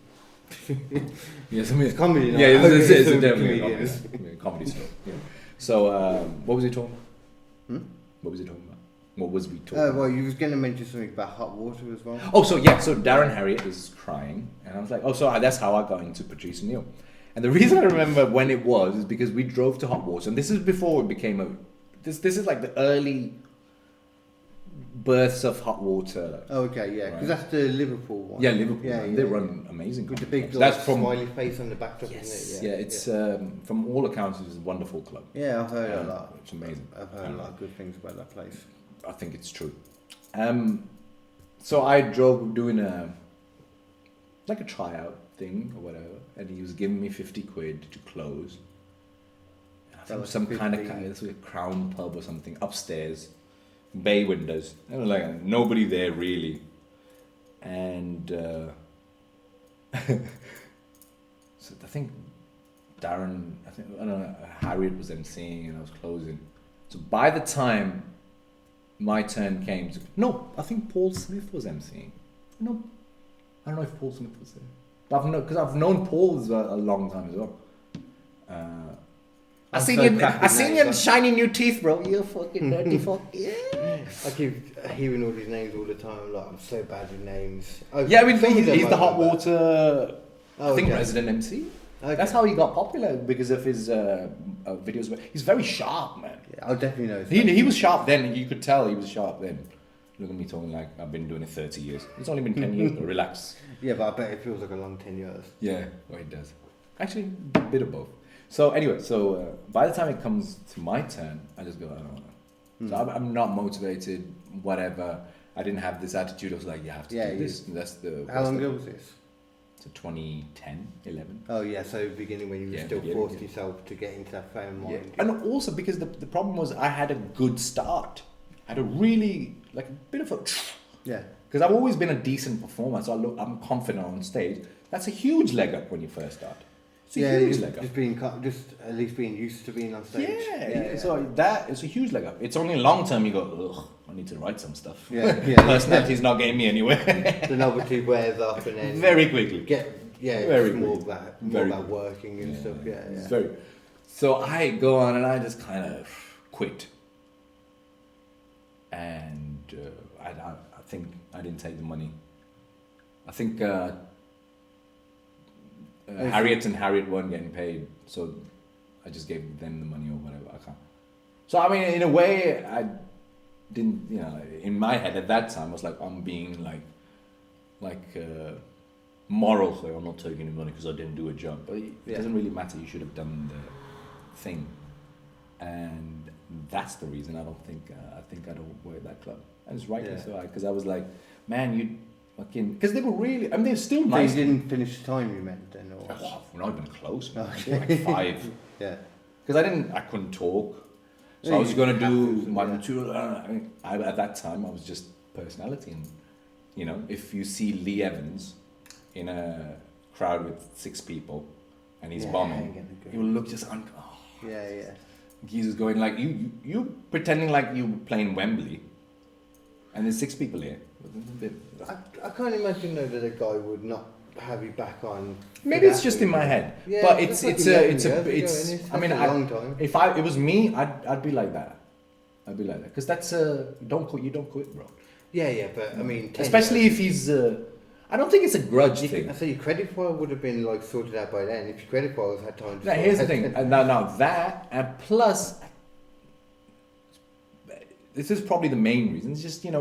Yes, I mean,
it's comedy.
Yeah, it's definitely
comedians.
Comedy Store. Yeah. So, what was he talking about? What was he talking about? What was we talking about?
Well, you was going to mention something about hot water as well.
Oh, so Darren Harriott is crying, and I was like, oh, so that's how I got into Patrice O'Neill. And the reason I remember when it was is because we drove to Hot Water, and this is before it became this is like the early births of Hot Water.
Oh, okay, yeah, because that's the Liverpool one.
Yeah, Liverpool. Yeah, they run amazing.
With the big
that's from
smiley face on the back of
yes,
it. Yeah,
it's from all accounts, it's a wonderful club.
Yeah, I've heard a lot.
It's amazing.
I've heard a lot of good things about that place.
I think it's true. So I drove doing a tryout thing or whatever, and he was giving me 50 quid to close. I think some kind of this was a Crown pub or something upstairs, bay windows. There was like nobody there really, and so I think Darren, I don't know, Harriet was emceeing and I was closing. So by the time my turn came no, I think Paul Smith was emceeing. No, I don't know if Paul Smith was there. But because I've known Paul a long time as well. I seen your shiny new teeth, bro. You fucking dirty fuck. Yeah.
I keep hearing all these names all the time. Like, I'm so bad with names.
Yeah, I mean, he's the Hot Water, I think, resident MC. Okay. That's how he got popular, because of his videos. He's very sharp, man.
Yeah, I'll definitely know.
He was sharp then. You could tell he was sharp then. Look at me talking like I've been doing it 30 years. It's only been 10 years, but relax.
Yeah, but I bet it feels like a long 10 years.
Yeah, well, it does. Actually, a bit of both. So anyway, by the time it comes to my turn, I just go, I don't know. So I'm not motivated, whatever. I didn't have this attitude of like, you have to do this. And that's the.
How long ago was this?
So 2010, 11.
Oh yeah, so beginning when you were still forced yourself to get into that frame of mind.
Yeah. And also because the problem was I had a good start. I had a really, like a bit of a...
Yeah.
Because I've always been a decent performer, so I'm confident on stage. That's a huge leg up when you first start. It's a huge leg up.
Just at least being used to being on stage.
Yeah. So that is a huge leg up. It's only long term you go, ugh, I need to write some stuff.
Yeah.
Personality's not getting me anywhere.
The novelty wears off and then...
Very quickly.
It's more about working and stuff. Yeah.
It's very... So I go on and I just kind of quit. And I think I didn't take the money. I think Harriet weren't getting paid, so I just gave them the money or whatever. I can't. So I mean, in a way, I didn't. In my head at that time, I was like, I'm being like moral. So I'm not taking the money because I didn't do a job. But it doesn't really matter. You should have done the thing, and that's the reason I don't think I don't work at that club. And it's rightly so, because I was like, man, you fucking, because they were really, I mean, they're still nice.
So you didn't finish the time you meant then, or?
Oh, we're not even close, man. Like 5.
Yeah.
Because I couldn't talk, so I was going to do 1, 2. At that time, I was just personality, and if you see Lee Evans in a crowd with 6 people, and he's bombing, he will look just Jesus going like you pretending like you playing Wembley, and there's 6 people here.
I can't imagine though that a guy would not have you back on.
Maybe it's just in my head, but it's. I mean,
a long time.
If it was me, I'd be like that. I'd be like that because that's don't quit. You don't quit, bro.
Yeah, but I mean,
Especially if he's. I don't think it's a grudge thing.
I say your credit file would have been like sorted out by then if your credit files had time to.
Now, here's the thing. Now that and plus, this is probably the main reason. It's just you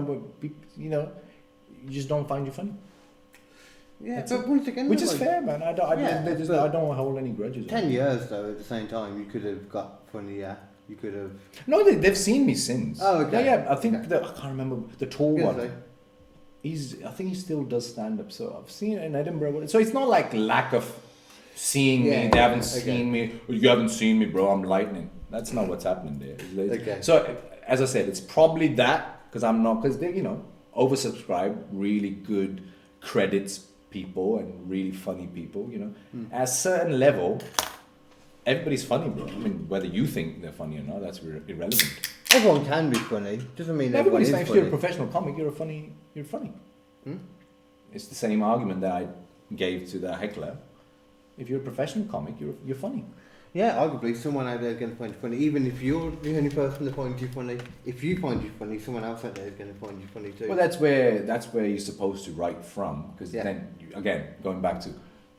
just don't find you funny.
Yeah,
That's
but once again,
which is
like,
fair, man. I don't hold any grudges.
10 years though. At the same time, you could have got funny. Yeah, you could have.
No, they've seen me since.
Oh, okay.
Yeah. I think
Okay.
I can't remember the tall one. I think he still does stand up. So I've seen it in Edinburgh. So it's not like lack of seeing me. They haven't seen me. You haven't seen me, bro. I'm lightning. That's not what's happening there.
Okay.
So as I said, it's probably that because I'm not because they oversubscribe really good credits people and really funny people. At a certain level, everybody's funny, bro. I mean, whether you think they're funny or not, that's irrelevant.
Everyone can be funny. Doesn't mean
Everybody's
everyone
saying
is
if you're a
funny.
professional comic, you're funny. It's the same argument that I gave to the heckler. If you're a professional comic, you're funny.
Yeah, arguably someone out there is going to find you funny. Even if you're the only person that finds you funny, if you find you funny, someone else out there is going to find you funny too.
Well, that's where you're supposed to write from, because then again, going back to,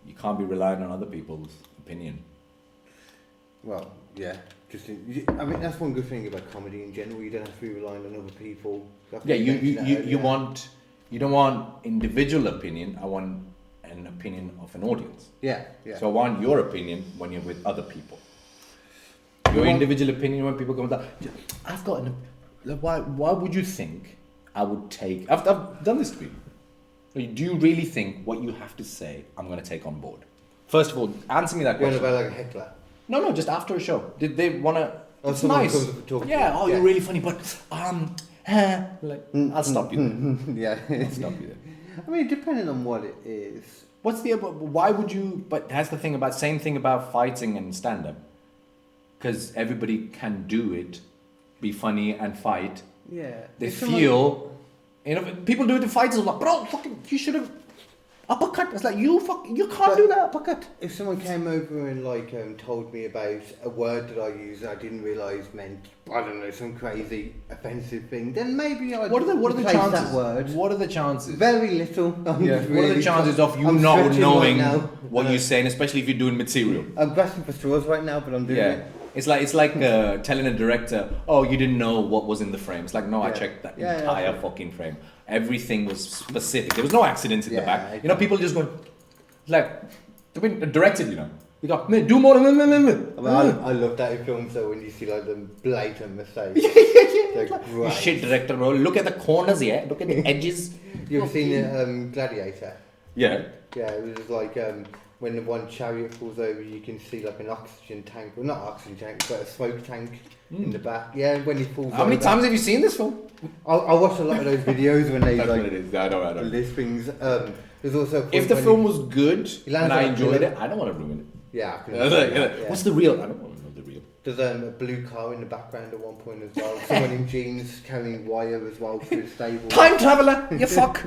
you can't be relying on other people's opinion.
Well, yeah. I mean, that's one good thing about comedy in general. You don't have to be relying on other people.
Yeah, you don't want individual opinion. I want an opinion of an audience.
Yeah.
So I want your opinion when you're with other people. Your individual opinion when people come down. I've got why would you think I would take? I've done this to you. Do you really think what you have to say I'm going to take on board? First of all, answer me that
You're
question.
about like a heckler.
No, just after a show. Did they want to? It's
someone
nice.
comes up and talks to
Yeah.
you.
You're really funny, but I'll stop you there.
Yeah.
I'll stop you there.
I mean, depending on what it is.
Why would you? But that's the thing same thing about fighting and stand up. Because everybody can do it, be funny and fight.
Yeah.
They feel, people do it in fights. It's like, bro, fucking, you should have uppercut. It's like you can't do that uppercut.
If someone came over and told me about a word that I used I didn't realise meant, I don't know, some crazy offensive thing, then maybe I'd
What are the
replace
chances?
that word.
What are the chances?
Very little.
What are the chances of you
I'm
not
stretching
knowing
right now.
what you're saying, especially if you're doing material?
I'm grasping for straws right now, but I'm doing it.
It's like telling a director, oh, you didn't know what was in the frame. It's like, no, I checked that entire fucking frame. Everything was specific. There was no accidents in the back.
Exactly.
People just going, like, directed, You got, man, do more.
I love that in films though, when you see like them blatant mistakes.
You shit director, bro. Look at the corners, yeah? Look at the edges.
You ever seen Gladiator?
Yeah.
Yeah, it was like when the one chariot falls over, you can see like an oxygen tank, well not oxygen tank, but a smoke tank in the back. Yeah, when he falls
How many times have you seen this film?
I watch a lot of those videos when they
That's
like
what it is. I know.
list things. There's also
If the film was good and I
on
enjoyed it, I don't want to ruin it.
Yeah, I can yeah.
What's the real? I don't want to know the real.
There's a blue car in the background at one point as well. Someone in jeans carrying wire as well through the stable.
Time traveler, you fuck.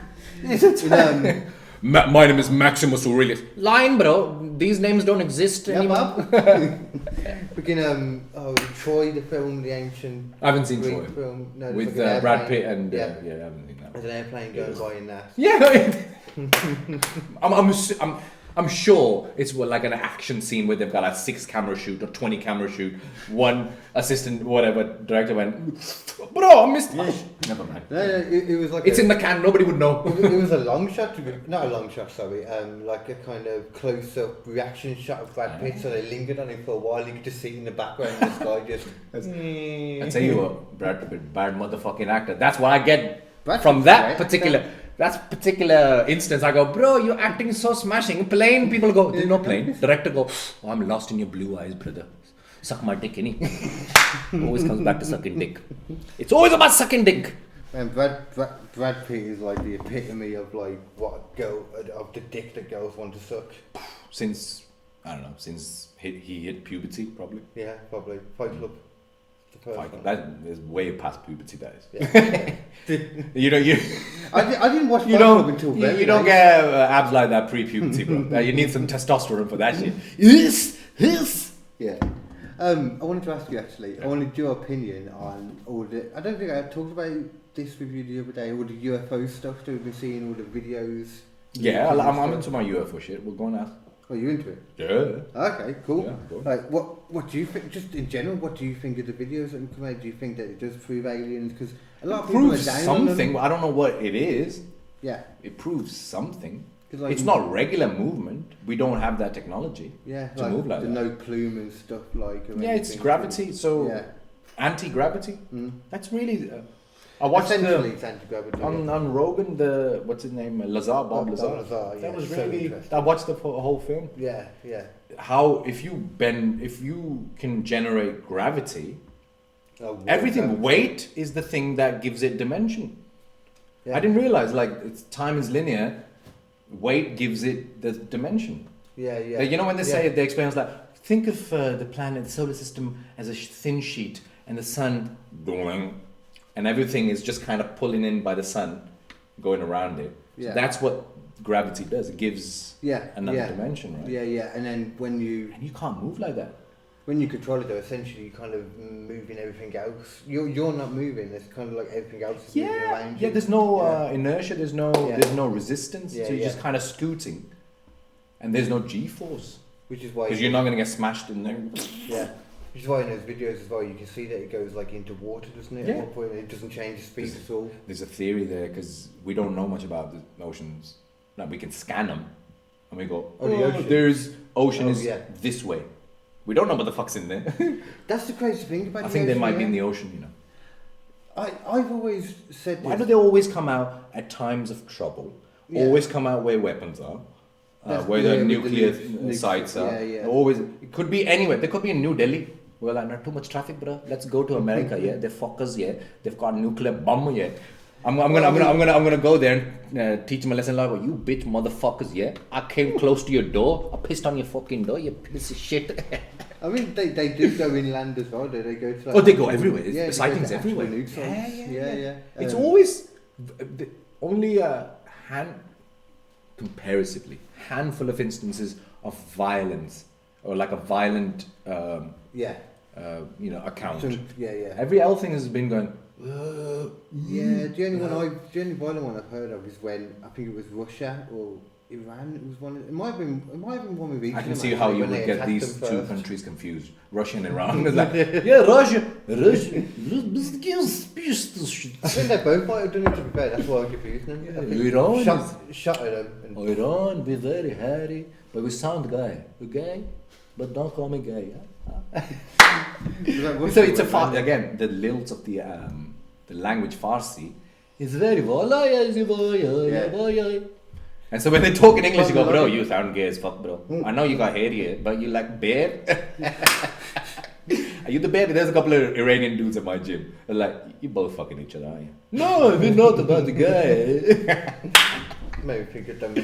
My name is Maximus Aurelius. Line, bro. These names don't exist anymore.
Freaking Troy, the film, the ancient.
I haven't seen
Greek
Troy.
film. No,
With
there's like an
Brad
airplane.
Pitt and
yeah.
I haven't seen that.
There's an airplane going by in that.
Yeah, I'm sure it's like an action scene where they've got a 6 camera shoot or 20 camera shoot. One assistant, whatever, director went, bro, I missed. Never mind.
No, it was like
it's in the can. Nobody would know.
It was a long shot, not a long shot, sorry. Like a kind of close-up reaction shot of Brad Pitt. So they lingered on him for a while. You could just see in the background this guy just.
I tell you what, Brad Pitt, bad motherfucking actor. That's what I get
Brad
from
Pitt's
that
great.
particular. That particular instance, I go, bro, you're acting so smashing. Plane, people go, there's no plane. Director go, oh, I'm lost in your blue eyes, brother. Suck my dick, innit? Always comes back to sucking dick. It's always about sucking dick.
And Brad Pitt is like the epitome of like of the dick that girls want to suck.
Since he hit puberty, probably.
Yeah, probably. Fight Club.
That is way past puberty, that is.
Yeah.
I
didn't watch Fight Club until very
you don't
late.
get abs like that pre-puberty, bro. You need some testosterone for that shit. Yes.
Yeah. I wanted to ask you actually. I wanted your opinion on all the. I don't think I talked about this with you the other day. All the UFO stuff that we've been seeing, all the videos.
Yeah, I'm into my UFO shit. We'll go and ask.
Oh, you into it?
Yeah.
Okay, cool.
Yeah, cool.
Like, what do you think? Just in general, what do you think of the videos that come out? Do you think that it does prove aliens? Because a lot of people
proves
are down
something.
on them.
I don't know what it is.
Yeah.
It proves something.
Like,
it's not regular movement. We don't have that technology.
Yeah,
to move like
the
that.
no plume and stuff like.
Yeah, it's gravity. So anti-gravity. That's really. I watched
essentially it's anti-gravity.
On Rogan. What's his name? Bob Lazar. That was really. I watched the whole film.
Yeah, yeah.
How if you can generate gravity, everything. Weight is the thing that gives it dimension. Yeah. I didn't realize time is linear. Weight gives it the dimension.
Yeah, yeah.
You know when they explain it's like, think of the planet, the solar system as a thin sheet, and the sun going, and everything is just kind of pulling in by the sun, going around it. Yeah. So that's what gravity does. It gives another dimension, right?
Yeah, yeah. And then when you
can't move like that.
When you control it, though, essentially you're kind of moving everything else. You're not moving. It's kind of like everything else is moving around you.
Yeah, there's no inertia. There's no resistance.
Yeah,
so you're just kind of scooting, and there's no G-force.
Which is why
you're not going to get smashed in there.
Yeah, which is why in those videos as well you can see that it goes like into water, doesn't it?
Yeah.
At one point, it doesn't change the speed at all.
There's a theory there because we don't know much about the oceans. Like we can scan them, and we go,
the ocean.
There's ocean is this way. We don't know what the fuck's in there.
That's the crazy thing about
I think they might be in the ocean, you know.
I've always said this.
Why do they always come out at times of trouble? Yeah. Always come out where weapons are, where the nuclear sites are.
Yeah.
Always. It could be anywhere. They could be in New Delhi. Well, like, not too much traffic, bro. Let's go to America. Yeah, they're fuckers. Yeah, they've got a nuclear bomb. Yeah. I'm gonna go there and teach them a lesson like, you bitch motherfuckers, yeah? I came close to your door, I pissed on your fucking door, you piece of shit.
I mean, they do go inland as well, they go to
they go everywhere, there's sightings everywhere.
Yeah.
It's always, only comparatively, handful of instances of violence, or like a violent, account. Every other thing has been going,
the only violent one I've heard of is when I think it was Russia or Iran. It was one. It might have been one with each.
I can see how you would get these two countries confused. Russia and Iran. It's like, Russia.
I think they both might have done it to be fair. That's why I'm confused.
Iran
shot at them.
Iran, be very hairy, but we sound gay. We're gay, but don't call me gay. So it's again the lilt of the language Farsi is very and so when they talk in English you go, bro, you sound gay as fuck, bro. I know you got hair here, but you like bear. Are you the bear? There's a couple of Iranian dudes at my gym. They're like, you both fucking each other, aren't you? No, we're not about the guy.
Maybe figured them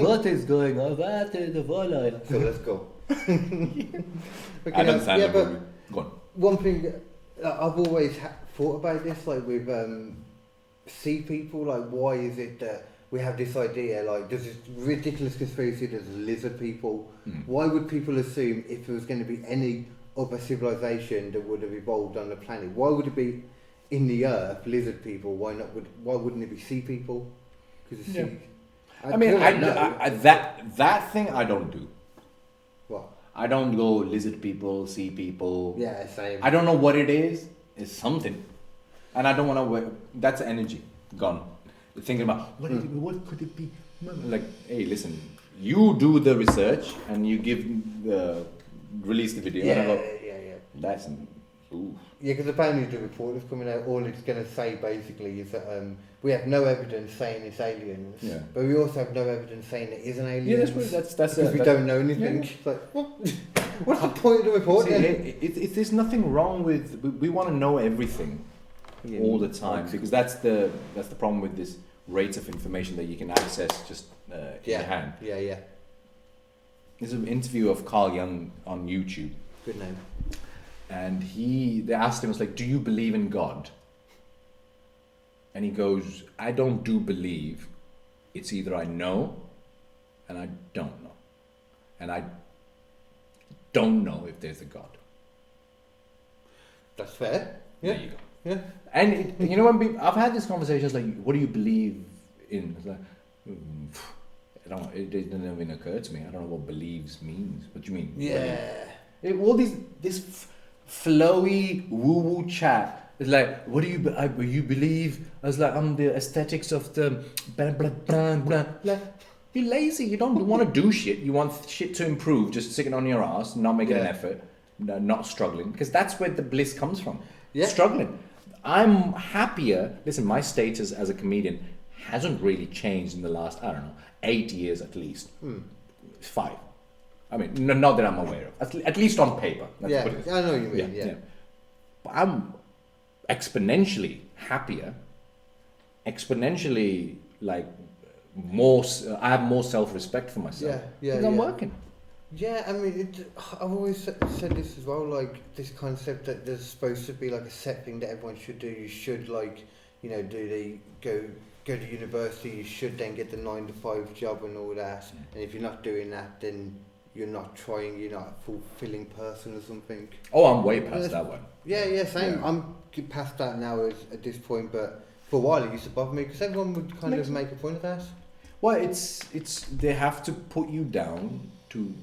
What is going on?
So let's go.
I understand the movie. Go on.
One thing I've always thought about this, like with sea people, like why is it that we have this idea, like there's this ridiculous conspiracy there's lizard people. Why would people assume if there was going to be any other civilization that would have evolved on the planet, why would it be in the earth lizard people? Why wouldn't it be sea people? Because
that thing I don't do.
What?
I don't go lizard people, sea people.
Yeah, same.
I don't know what it is. It's something, and I don't want to. That's energy gone. Thinking about what could it be? Like, hey, listen, you do the research and you release the video.
Yeah,
and I go,
yeah.
That's ooh.
Yeah, because apparently the report that's coming out, all it's going to say basically is that we have no evidence saying it's aliens, but we also have no evidence saying it isn't aliens.
Yeah, that's
because we don't know anything.
Yeah.
It's like, what's the point of the report?
There's nothing wrong with. We want to know everything all the time, because that's the problem with this rates of information that you can access just in your hand.
Yeah.
There's an interview of Carl Jung on YouTube.
Good name.
And they asked him, do you believe in God? And he goes, I don't believe. It's either I know and I don't know. And don't know if there's a God.
That's fair. Yeah.
There you go.
Yeah.
And you know, when I've had these conversations like, what do you believe in? It's like, it didn't even occur to me. I don't know what believes means. What do you mean?
Yeah.
All this flowy woo-woo chat. It's like, what do you believe? I was like, the aesthetics of the blah, blah, blah, blah. Like, you're lazy. You don't want to do shit. You want shit to improve. Just sitting on your ass, not making an effort, not struggling. Because that's where the bliss comes from. Yeah. Struggling. I'm happier. Listen, my status as a comedian hasn't really changed in the last, 8 years at least. 5. I mean, not that I'm aware of. At least on paper.
I know what you mean. Yeah.
But I'm exponentially happier. Exponentially, like, more. I have more self-respect for myself. Because I'm working.
Yeah, I mean, I've always said this as well, like, this concept that there's supposed to be, like, a set thing that everyone should do. You should, like, you know, go to university, you should then get the 9-to-5 job and all that. And if you're not doing that, then you're not trying, you're not a fulfilling person or something.
Oh, I'm way past that one.
Yeah, same. Yeah. I'm past that now at this point, but for a while it used to bother me because everyone would kind of make a point of that.
Well, it's they have to put you down to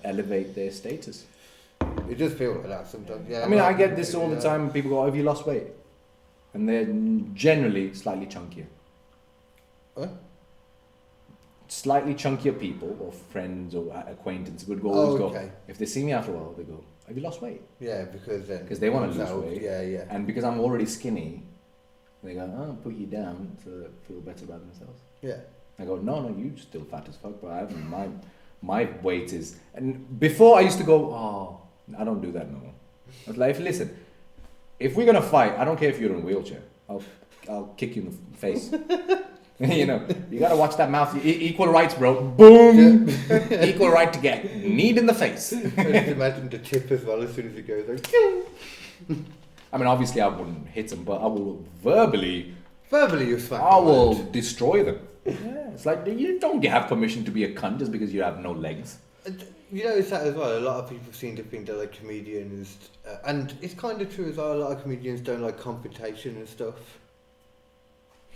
elevate their status.
It does feel like that sometimes. Yeah.
I mean, I get this all the time. People go, "Have you lost weight?" And they're generally slightly chunkier.
What?
Slightly chunkier people or friends or acquaintances would always go, if they see me after a while, they go, "Have you lost weight?"
Yeah, because
they want to lose weight.
Yeah.
And because I'm already skinny, they go, "Oh, I'll put you down to feel better about themselves."
Yeah.
I go, no, you're still fat as fuck, but I haven't. My weight is, and before I used to go, oh, I don't do that no more. I was like, listen, if we're gonna fight, I don't care if you're in a wheelchair. I'll kick you in the face. You know, you gotta watch that mouth. Equal rights, bro. Boom. Yeah. Equal right to get kneed in the face.
I just imagine the tip as well. As soon as it goes, like.
I mean, obviously, I wouldn't hit them, but I will verbally,
you smack.
I will destroy them. Yeah, it's like you don't have permission to be a cunt just because you have no legs.
You notice that as well. A lot of people seem to think that like comedians, and it's kind of true as well. A lot of comedians don't like confrontation and stuff.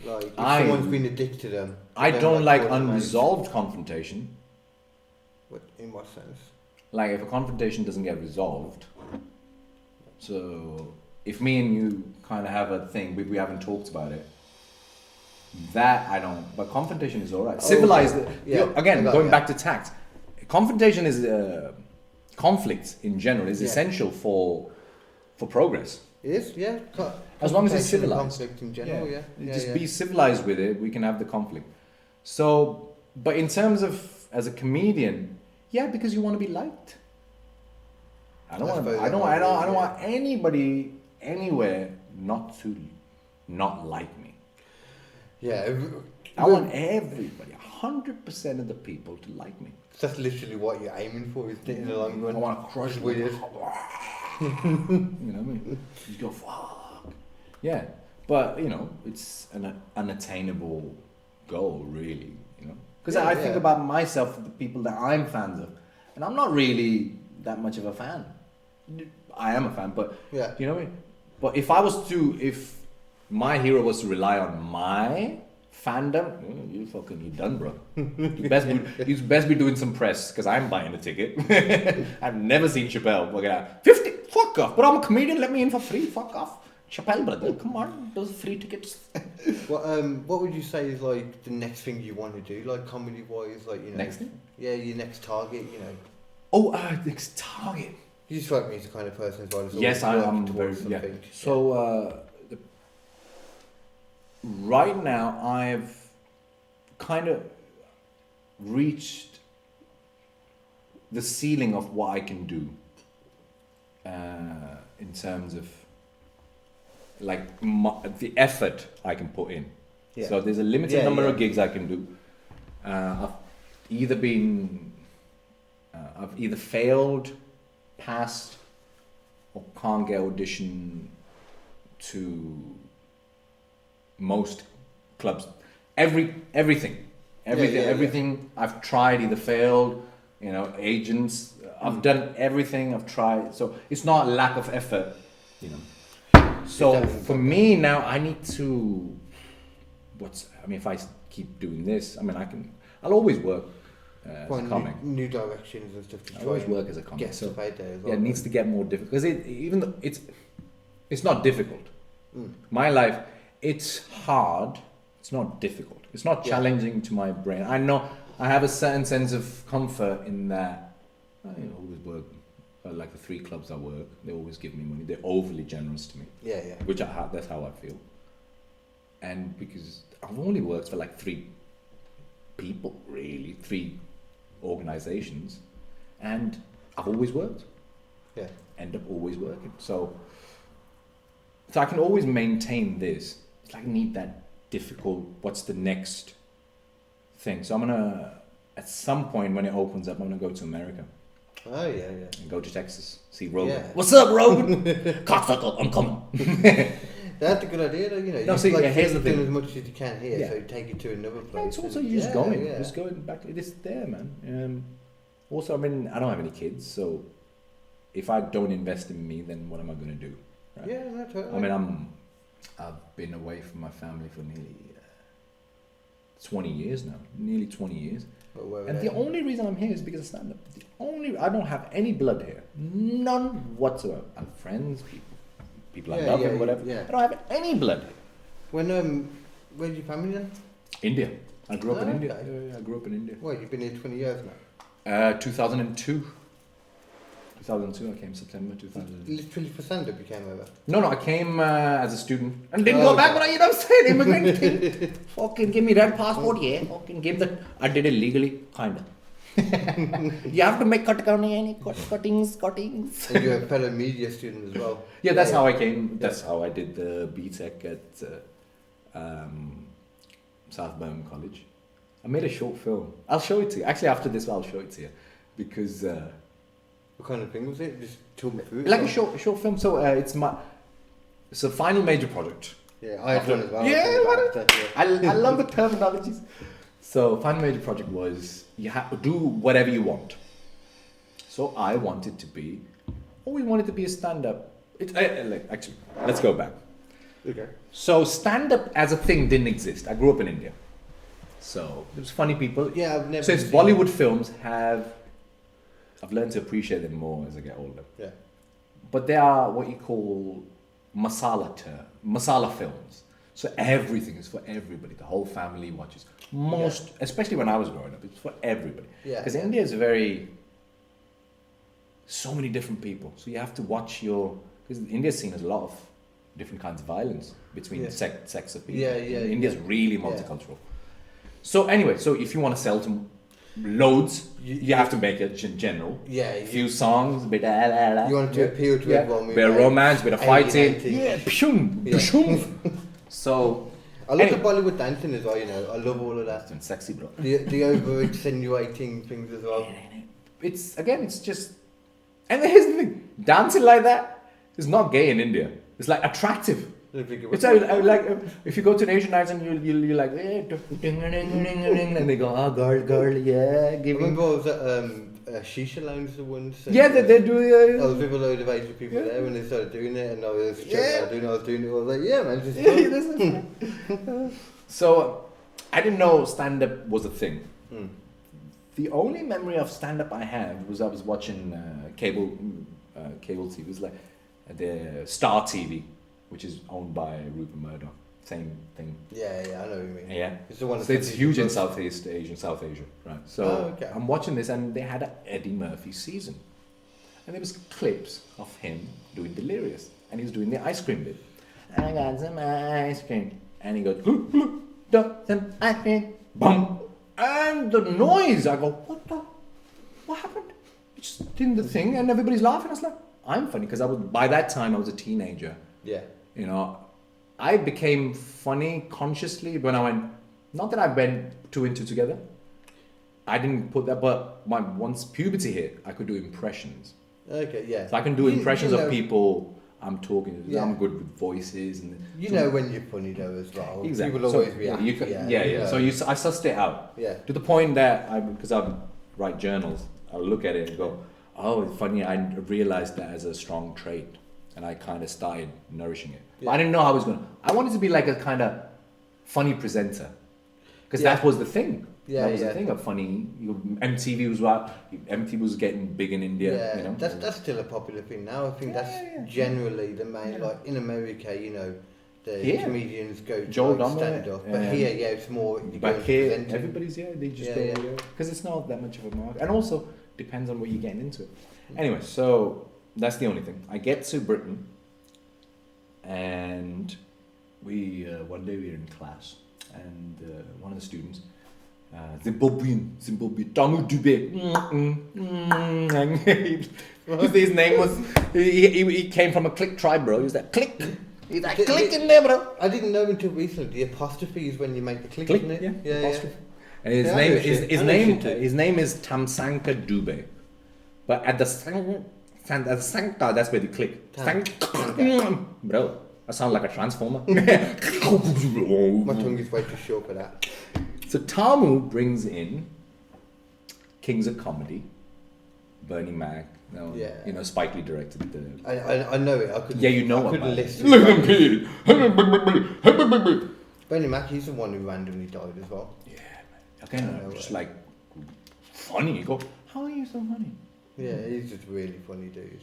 Like if someone's been a dick to them.
I don't like unresolved confrontation.
What? In what sense?
Like if a confrontation doesn't get resolved. So if me and you kind of have a thing, we haven't talked about it. That I don't, but confrontation is alright. Civilized, again, going back to tact. Confrontation is, conflict in general is essential for progress.
It is, yeah.
As long as it's civilized.
Conflict in general,
Be civilized with it, we can have the conflict. So, but in terms of, as a comedian, because you want to be liked. I don't want anybody anywhere not like me.
Yeah.
I want everybody, 100% of the people to like me.
That's literally what you're aiming for, isn't it, in the long run?
I want to crush
weird.
You know what I mean? You go, fuck. Yeah. But, it's an unattainable goal, really, Because I think about myself, the people that I'm fans of, and I'm not really that much of a fan. I am a fan, but, you know what I mean? But if my hero was to rely on my fandom, you done, bro. You best be doing some press, because I'm buying a ticket. I've never seen Chappelle. Look at that. 50, fuck off. But I'm a comedian, let me in for free, fuck off. Chappelle, brother, come on, those free tickets.
What would you say is like the next thing you want to do, like comedy wise, like
next thing?
Yeah, your next target,
Next target.
You strike me as the kind of person as well.
Yes, I'm very. Yeah. So right now, I've kind of reached the ceiling of what I can do in terms of like the effort I can put in. Yeah. So there's a limited number of gigs I can do. I've either failed, passed, or can't get audition to most clubs. Everything I've tried either failed. Agents I've done everything. I've tried. So it's not a lack of effort, you know. So for me now, I need to. If I keep doing this, I'll always work as a comic.
New directions and stuff to try.
I always work as a comic.
Get stuff out there as well.
Yeah, it needs to get more difficult because even though it's not difficult. My life, it's hard. It's not difficult. It's not challenging to my brain. I know I have a certain sense of comfort in that. I always work. Like the 3 clubs I work, they always give me money. They're overly generous to me.
Yeah.
Which that's how I feel. And because I've only worked for like 3 people, really, 3 organizations, and I've always worked.
Yeah.
End up always working. So I can always maintain this. It's like I need that difficult. What's the next thing? So I'm gonna, at some point when it opens up, I'm gonna go to America.
Oh yeah.
And go to Texas, see Rogan.
Yeah.
What's up, Rogan? Cocksucker, I'm coming.
That's a good idea, though. You know,
No, see, here's the thing.
as much as you can here, so take it to another place.
Yeah, it's also you just going back. It's there, man. Also, I don't have any kids, so if I don't invest in me, then what am I going to do? Right?
Yeah, no, totally.
I've been away from my family for nearly 20 years now. Nearly 20 years. And the only reason I'm here is because of stand-up. I don't have any blood here. None whatsoever. I have friends, people I love and whatever.
Yeah.
I don't have any blood here.
Where's your family then?
India. I grew up in India.
Okay.
Yeah, I grew up in India.
Well, you've been here 20 years now.
2002. 2002, I came September 2000.
Literally for stand-up you came over?
No, I came as a student and didn't go back, but I'm saying, immigrant thing. Fucking give me that passport, yeah. Fucking give that. I did it legally, kinda. You have to make cuttings.
And you're a fellow media student as well.
Yeah, that's how I came. That's how I did the BTEC at South Birmingham College. I made a short film. I'll show it to you. Actually, after this, I'll show it to you because.
What kind of thing was it? Just talk me through it.
Like a short film. So it's a final major project.
Yeah, I have one as well.
Yeah, I love the terminologies. So final major project was you have to do whatever you want. So I always wanted to be a stand-up. Actually, let's go back.
Okay.
So stand-up as a thing didn't exist. I grew up in India. So it was funny people.
Yeah, I've never.
So it's Bollywood films have. I've learned to appreciate them more as I get older.
Yeah.
But they are what you call masala films. So everything is for everybody. The whole family watches. Especially when I was growing up, it's for everybody.
Yeah.
Because India is so many different people. So you have to watch because India's seen as a lot of different kinds of violence between sects of people.
Yeah.
India's really multicultural. So anyway, if you want to sell to loads, you have to make it general.
Yeah.
A few songs, bit
You want to appeal to everyone.
Bit of romance, bit of fighting.
Yeah.
Pshum. So
I love the Bollywood dancing as well, you know. I love all of that.
It's sexy, bro.
The over extenuating things as well.
It's just. And here's the thing: dancing like that is not gay in India. It's like attractive. It's like if you go to an Asian night and you're like, ding, and they go, oh, girl, yeah, give me.
I remember I was at shisha lounge once.
Yeah, they do.
I was with a load of Asian people there when they started doing it, and I was doing it. I was like, yeah, man, just fun.
So I didn't know stand-up was a thing. The only memory of stand-up I have was I was watching cable TV. It was like the Star TV, which is owned by Rupert Murdoch. Same thing.
Yeah, I know what you mean.
Yeah.
It's the one.
So it's huge in South Asia, right? So
okay.
I'm watching this, and they had an Eddie Murphy season, and there was clips of him doing Delirious, and he was doing the ice cream bit. I got some ice cream, and he goes, got some ice cream, bum, and the noise. I go, what happened? He just did the thing, and everybody's laughing. I was like, I'm funny because by that time I was a teenager.
Yeah.
You know, I became funny consciously when I went, not that I went two and two together. I didn't put that, but once puberty hit, I could do impressions.
Okay, yeah.
So I can do impressions of people I'm talking to. Yeah. I'm good with voices. And
you know when you're funny though as well.
Exactly.
People always react.
Yeah. So I sussed it out.
Yeah.
To the point that, because I write journals, I'll look at it and go, Oh, it's funny. I realized that as a strong trait, and I kind of started nourishing it.
Yeah.
But I didn't know how I was going to. I wanted to be like a kind of funny presenter, because that was the thing.
Yeah,
that was the thing. A funny. MTV was getting big in India.
Yeah,
you know?
that's still a popular thing now. I think that's generally the main. Like in America, you know, the comedians go to
Joel
like,
Dahmer,
stand up, but here, it's more.
But here, everybody's they just go because it's not that much of a market, and also depends on what you're getting into. Anyway, so that's the only thing. I get to Britain, and we one day we were in class, and one of the students. Zimbabwean, Tamu Dube. His name was. He came from a click tribe, bro. He was that click. He's that click in there, bro.
I didn't know until recently. The apostrophe is when you make the click, isn't it?
Yeah. Apostrophe. And his name is Tamsanka Dube, but at the Sankta, that's where you click. Bro, I sound like a transformer.
My tongue is way too short for that.
So Tamu brings in Kings of Comedy, Bernie Mac, you know, Spike Lee directed the.
I know it. I couldn't.
Yeah, you know
I
what.
couldn't list
Look at him,
Bernie Mac, he's the one who randomly died as well.
Yeah, man. Okay, just like funny. You go, how are you so funny?
Yeah, he's just really funny dude.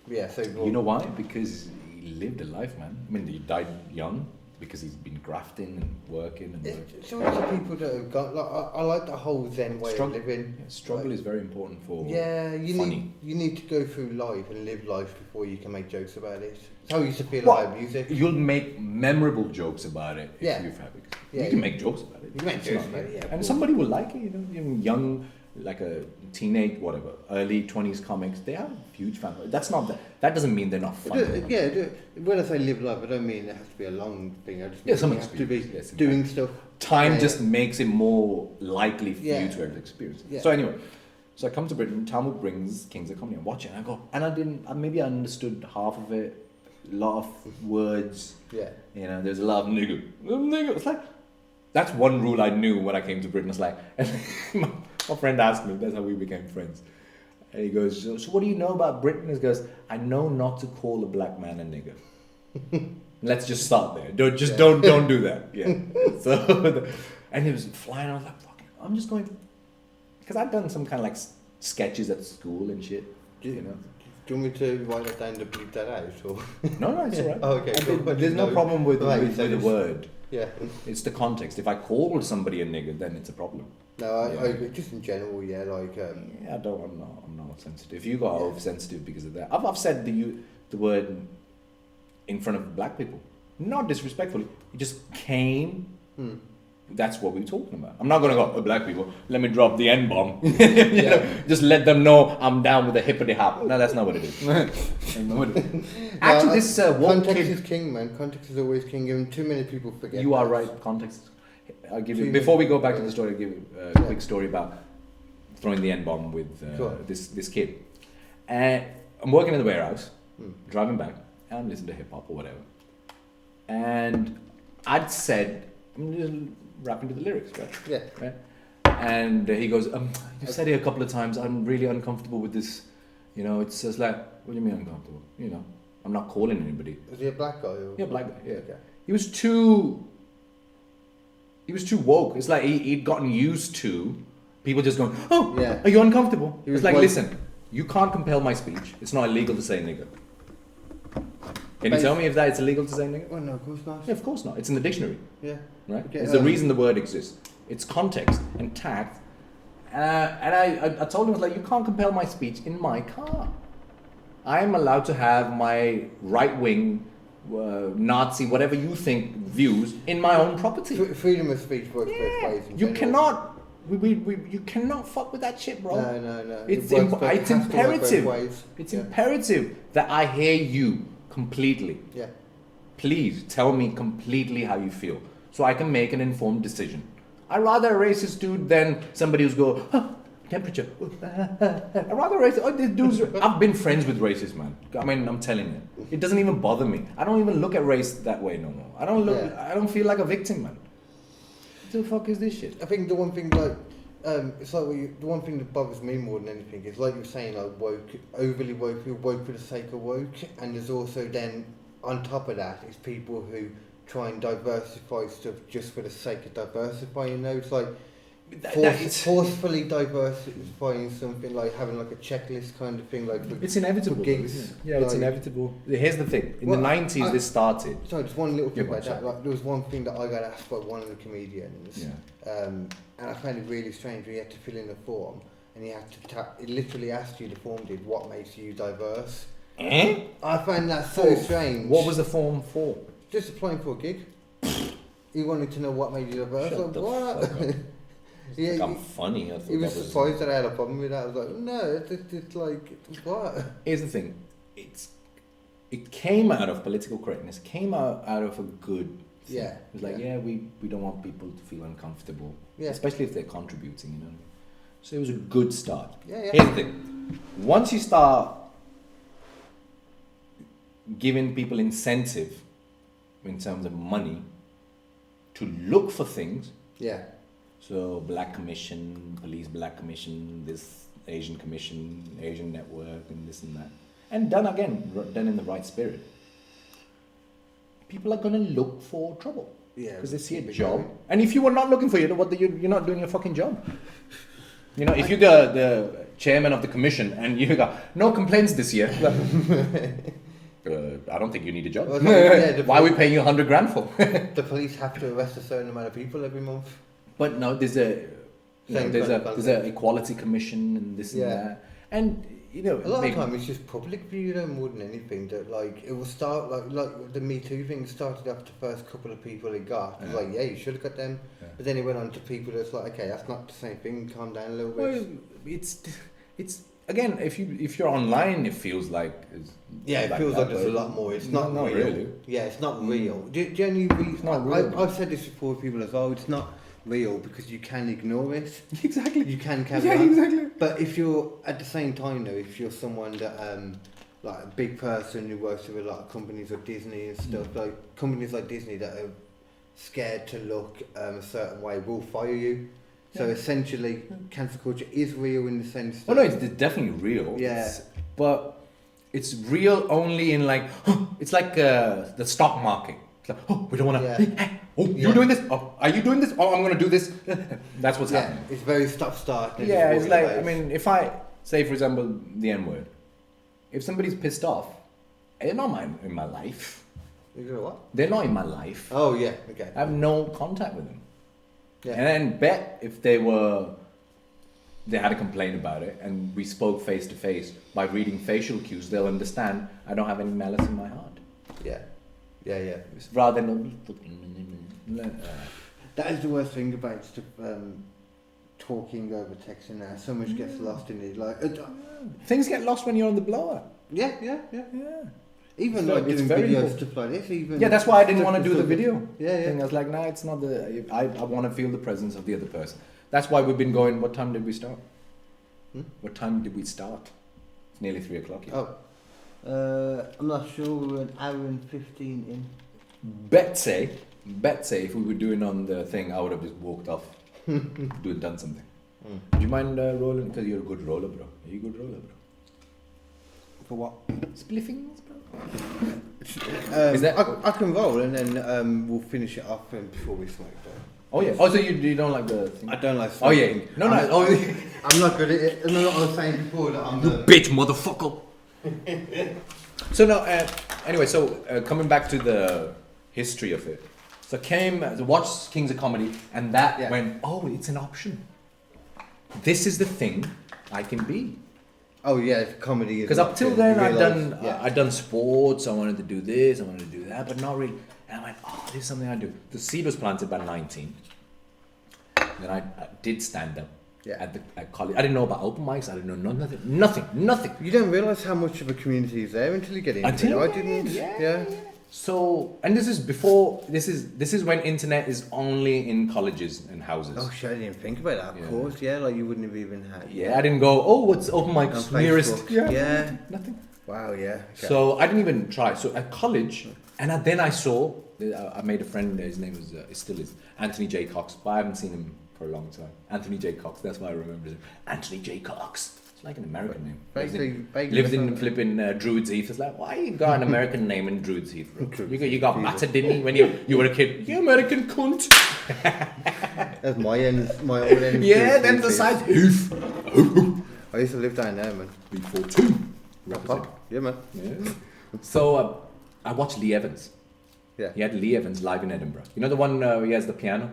Yeah, so
you know why? Because he lived a life, man. I mean, he died young. Because he's been grafting and working and working.
So many people that have got like I like the whole Zen way of living.
Yeah, struggle is very important for
you need to go through life and live life before you can make jokes about it. It's how you used to feel about music.
You'll make memorable jokes about it if you've had it. You can make jokes about it.
You can make jokes about it,
and somebody will like it, you know, young, like a teenage, whatever, early 20s comics, they have a huge fan. That's not that doesn't mean they're not funny.
When I say live life, I don't mean it has to be a long thing. I just mean
some
you have to be
experience,
doing stuff.
Time just makes it more likely for you to have the experience.
Yeah.
So anyway, so I come to Britain, Tamu brings Kings of Comedy, I watch it, and I go, and maybe I understood half of it, a lot of words.
Yeah.
You know, there's a lot of nigga. It's like, that's one rule I knew when I came to Britain. It's like, my friend asked me, that's how we became friends. And he goes, so what do you know about Britain? He goes, I know not to call a black man a nigger. Let's just start there. Don't do that. Yeah. So, and he was flying. I was like, fuck, I'm just going, because I'd done some kind of like sketches at school and shit. You know.
Do you want me to write that down to bleep that out? Or?
No, it's alright.
Oh, okay.
There's no problem with the word.
Yeah.
It's the context. If I call somebody a nigger, then it's a problem.
No, I just in general, like.
I'm not sensitive. You got oversensitive because of that. I've said the word in front of black people, not disrespectfully. It just came. That's what we were talking about. I'm not gonna go, black people, let me drop the N-bomb. Just let them know I'm down with the hippity hop. No, that's not what it is. Actually, this
context is king, man. Context is always king, and too many people forget.
You are right. Context. I'll give you. Before we go back to the story, I'll give you a quick story about throwing the N-bomb with this kid. And I'm working in the warehouse, driving back, and I'm listening to hip hop or whatever. And I'd said, I'm just rapping to the lyrics, right?
Yeah.
Right? And he goes, you said it a couple of times, I'm really uncomfortable with this. You know, it's just like, what do you mean uncomfortable? You know, I'm not calling anybody.
Was he a black guy? Or?
Yeah, black guy, yeah.
Okay.
He was too woke. It's like he'd gotten used to people just going, are you uncomfortable? It's like, listen, you can't compel my speech. It's not illegal to say nigger. Can you tell me if that it's illegal to say nigger?
Oh, no, of course not.
Yeah, of course not. It's in the dictionary.
Yeah.
Right?
Okay,
it's the reason the word exists. It's context and tact. And I told him, I was like, you can't compel my speech in my car. I am allowed to have my right-wing, Nazi, whatever you think, views in my own property.
Freedom of speech works both ways.
You cannot... you cannot fuck with that shit, bro.
No.
It's imperative. It's imperative that I hear you completely.
Yeah.
Please tell me completely how you feel, so I can make an informed decision. I'd rather a racist dude than somebody who's go, temperature. I'd rather a racist. These dudes. I've been friends with racists, man. I mean, I'm telling you, it doesn't even bother me. I don't even look at race that way no more. I don't feel like a victim, man. What the fuck is this shit?
I think the one thing, like, it's like the one thing that bothers me more than anything is like you're saying, like woke, overly woke, you're woke for the sake of woke, and there's also then on top of that is people who try and diversify stuff just for the sake of diversifying. You know, it's like forcefully diversifying something, like having like a checklist kind of thing, like for,
it's inevitable,
for gigs.
Isn't it? Yeah, it's
like,
inevitable. Here's the thing: in the 90s, this started.
Sorry, just one little thing about that. Like, there was one thing that I got asked by one of the comedians, and I found it really strange. We had to fill in a form, and you had to. It literally asked you, the form did, what makes you diverse. I found that so strange.
What was the form for?
Just applying for a gig. He wanted to know what made you diverse.
Shut the fuck up.
Yeah,
like I'm funny. I
he was surprised that I had a problem with that. I was like, no, it's like, what?
Here's the thing. It came out of political correctness. Came out of a good thing.
Yeah.
It was like, we don't want people to feel uncomfortable.
Yeah.
Especially if they're contributing, you know what I mean? So it was a good start.
Yeah.
Here's the thing. Once you start giving people incentive in terms of money to look for things.
Yeah.
So Black Commission, Police Black Commission, this Asian Commission, Asian Network, and this and that. And done in the right spirit. People are going to look for trouble.
Yeah.
Because they see a job. And if you were not looking for it, you're not doing your fucking job. You know, if you're the chairman of the commission and you go, no complaints this year. I don't think you need a job.
Well,
why are we paying you 100 grand for?
The police have to arrest a certain amount of people every month.
But no, there's a equality commission and this and that, and you know
a lot of time it's just public view though more than anything. That like it will start like the Me Too thing started after the first couple of people it got. It was like you should have got them, but then it went on to people that's like okay, that's not the same thing. Calm down a little bit.
Well, it's again if you're online, it feels like
it feels like there's a lot more. It's not real.
Really.
Yeah, it's not real. Genuinely,
it's not real.
I've said this before to people as well. It's not real because you can ignore it.
Exactly.
You can carry on.
Exactly.
But if you're at the same time though, if you're someone that like a big person who works with a lot of companies or Disney and stuff, like companies like Disney that are scared to look a certain way will fire you. So essentially, cancel culture is real in the sense that...
Oh no, it's definitely real.
Yeah.
But it's real only in like, it's like the stock market. It's like, we don't want to... You're doing this? Oh, are you doing this? Oh, I'm going to do this. That's what's happening.
It's very stop-start.
Yeah, it's like, I mean, if I say, for example, the N-word, if somebody's pissed off, they're not in my life.
You know what?
They're not in my life.
Oh, yeah, okay.
I have no contact with them.
Yeah.
And then bet if they had a complaint about it and we spoke face to face by reading facial cues, they'll understand I don't have any malice in my heart.
Yeah.
It's rather than...
That is the worst thing about stuff, talking over text and that. So much gets lost in it. Like
things get lost when you're on the blower.
Yeah. Even
so
like doing
very
video
important.
stuff like this. Even
that's why I didn't want to do the video.
Yeah.
Thing. I was like, it's not I want to feel the presence of the other person. That's why we've been going. What time did we start? What time did we start? It's nearly 3 o'clock.
I'm not sure. We're an hour and 15 in.
Bet say if we were doing on the thing, I would have just walked off, done something. Do you mind rolling? Because you're a good roller, bro. Are you a good roller, bro?
For what?
Spliffings, bro.
Is that? I can roll and then we'll finish it off before we smoke.
Oh yeah. Oh, so you don't like the thing?
I don't like smoking.
Oh yeah. No.
I'm not good at it. And I was saying before that I'm the
bitch, motherfucker. So no. Anyway, coming back to the history of it. So came to watch Kings of Comedy, and that went, it's an option. This is the thing I can be.
Oh yeah, comedy.
Because up till then I'd done sports. I wanted to do this, I wanted to do that, but not really. And I went, this is something I do. The seed was planted by 19. Then I did stand up at college. I didn't know about open mics. I didn't know nothing.
You don't realise how much of a community is there until you get into it. I didn't. Yeah.
So, and this is before. This is when internet is only in colleges and houses.
Oh shit! I didn't think about that. Of course, like you wouldn't have even had.
Yeah, I didn't go. What's open mics nearest?
Yeah.
Nothing.
Wow. Yeah. Okay.
So I didn't even try. So at college, then I saw. I made a friend. His name was still is Anthony J. Cox, but I haven't seen him for a long time. Anthony J. Cox, that's why I remember him. Anthony J. Cox. It's like an American name. Lives in flipping Druids Heath. It's like, why you got an American name in Druids Heath, bro? You got battered, didn't you, when you were a kid? You American cunt.
That's my old end.
Yeah, then the side Heath.
I used to live down there, man.
B42.
Yeah, man.
Yeah. So I watched Lee Evans.
Yeah.
He had Lee Evans live in Edinburgh. You know the one he has the piano?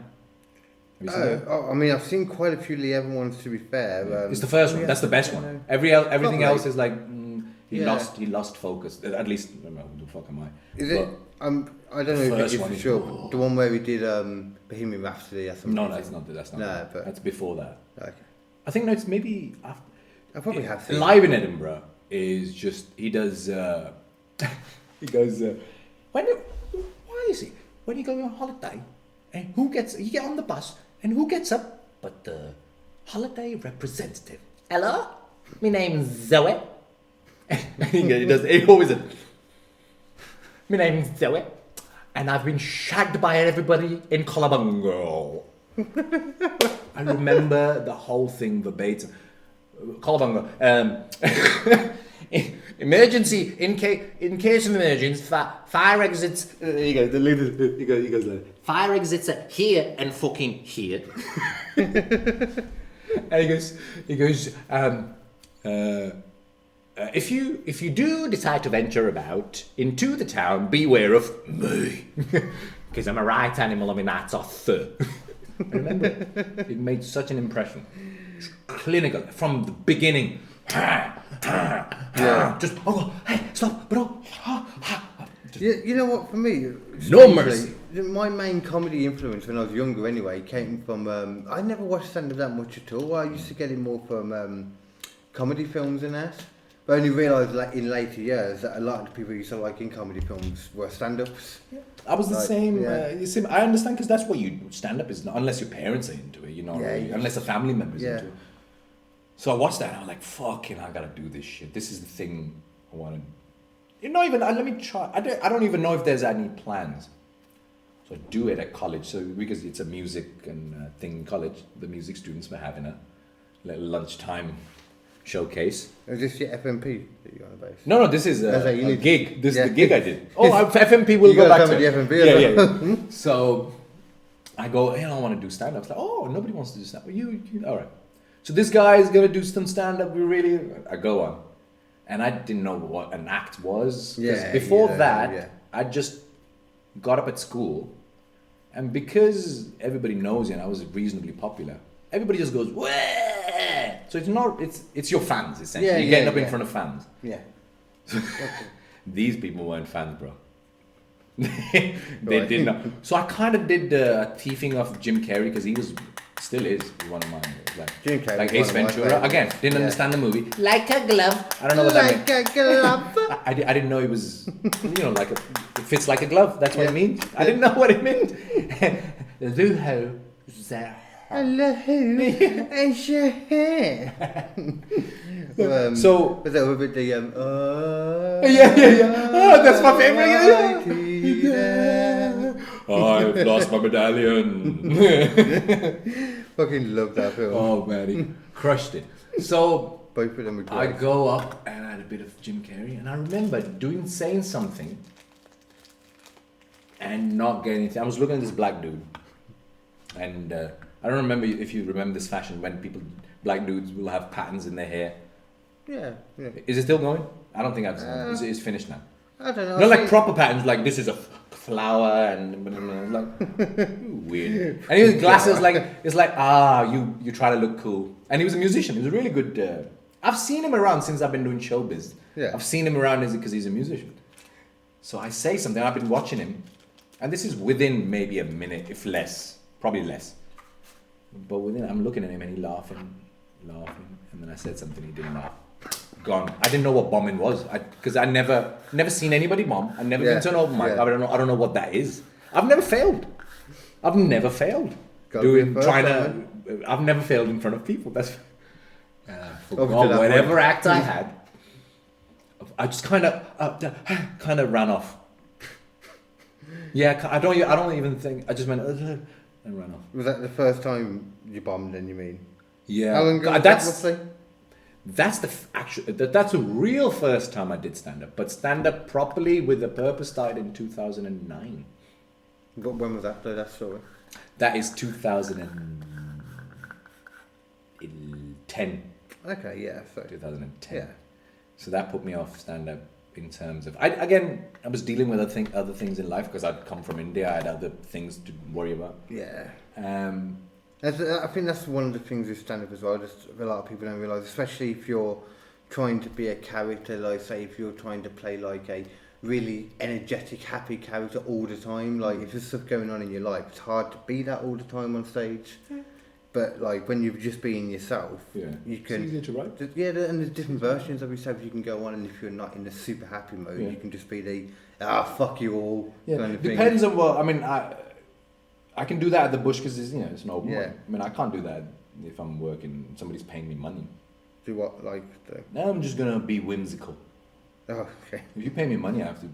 Have you seen that?
I mean, I've seen quite a few Lee Evans ones, to be fair.
It's the first one. That's the best one. Everything
Probably.
else is like he lost focus. At least I don't know who the fuck am I?
Is it? I don't know if it is for sure.
But
the one where we did Bohemian Rhapsody or something.
No, that's not. That's not.
No, but
that's before that.
Okay.
I think no, it's maybe after.
I probably have seen
Live in Edinburgh is just he does. He goes. Why is it when you go on holiday and you get on the bus and who gets up but the holiday representative? Hello, my name's Zoe. He always says, my name's Zoe, and I've been shagged by everybody in Collabungo. I remember the whole thing verbatim. Collabungo. Emergency in case of emergency. Fire exits. He goes like, fire exits are here and fucking here. And he goes. If you do decide to venture about into the town, beware of me, because I'm a right animal of my matt's off. I remember it made such an impression. Clinical from the beginning.
Yeah.
Just hey, stop, bro.
You know what? For me,
No mercy.
My main comedy influence when I was younger, anyway, came from. I never watched stand-up that much at all. I used to get it more from comedy films and that. But I only realised in later years that a lot of the people who used to like in comedy films were stand-ups.
Yeah. I was the
Like,
same.
yeah.
I understand because that's what stand-up is. Not, unless your parents are into it, you know. Unless a family member's into it. So I watched that and I'm like, fucking, I gotta do this shit. This is the thing I want to. Not even. Let me try. I don't even know if there's any plans. So I do it at college. So because it's a music and thing in college, the music students were having a little lunchtime showcase.
Is this your FMP that you're on the base?
No, this is a gig. This is the gig I did. FMP will
you
go back to
the FMP.
Yeah. So I go, I don't want to do stand up. It's like, oh, nobody wants to do stand up. You all right. So this guy is going to do some stand up. I go on. And I didn't know what an act was. Before that, I just got up at school. And because everybody knows you and I was reasonably popular, everybody just goes, wah! So it's your fans, essentially. You're getting up in front of fans.
Yeah.
These people weren't fans, bro. They did not. So I kind of did the thieving of Jim Carrey because he still is one of mine.
Jim Carrey,
like Ace Ventura. Again, didn't understand the movie. Like a glove. I don't know what
that means.
Like a glove. I didn't know it was, it fits like a glove. That's what it means. I didn't know what it meant. Hello,
is your hair?
So
was that with the
yeah. Oh, that's my favorite. I've lost my medallion.
Fucking love that film.
Oh man, he crushed it. So
both of them were great.
I go up and I had a bit of Jim Carrey, and I remember saying something and not getting anything. I was looking at this black dude, and I don't remember if you remember this fashion when black dudes will have patterns in their hair.
Yeah.
Is it still going? I don't think I've seen it. It's finished now.
I don't know.
Not like proper patterns, like this is a flower and like weird. And he was glasses it's like you try to look cool. And he was a musician. He was a really good. I've seen him around since I've been doing showbiz.
Yeah.
I've seen him around because he's a musician. So I say something. I've been watching him, and this is within maybe a minute, if less, probably less. But I'm looking at him and he's laughing, and then I said something. He didn't laugh. Gone. I didn't know what bombing was because I never seen anybody bomb. I never been to an open mic. I don't know what that is. I've never failed. I've never failed in front of people. That's forgot whatever act I had. I just kind of ran off. Yeah, I don't even think. I just went and ran off.
Was that the first time you bombed? Then you mean?
Yeah.
How long ago?
That's that's the real first time I did stand up. But stand up properly with a purpose started in 2009.
When was that? That story.
That is 2010.
Okay, yeah. So
2010.
yeah.
So that put me off stand up in terms of I was dealing with other things in life because I'd come from India. I had other things to worry about.
Yeah.
I
think that's one of the things with stand up as well. Just a lot of people don't realise, especially if you're trying to be a character. Like say, if you're trying to play like a really energetic, happy character all the time. Like if there's stuff going on in your life, it's hard to be that all the time on stage. But like when you're just being yourself, you can.
It's easier to write.
And there's different versions of yourself you can go on, and if you're not in the super happy mode, you can just be the fuck you all kind of thing.
Depends on what I mean. I can do that at the bush because it's it's an open mic.
Yeah.
I mean I can't do that if I'm working. Somebody's paying me money.
Do what
No, I'm just gonna be whimsical.
Oh, okay.
If you pay me money, I have to,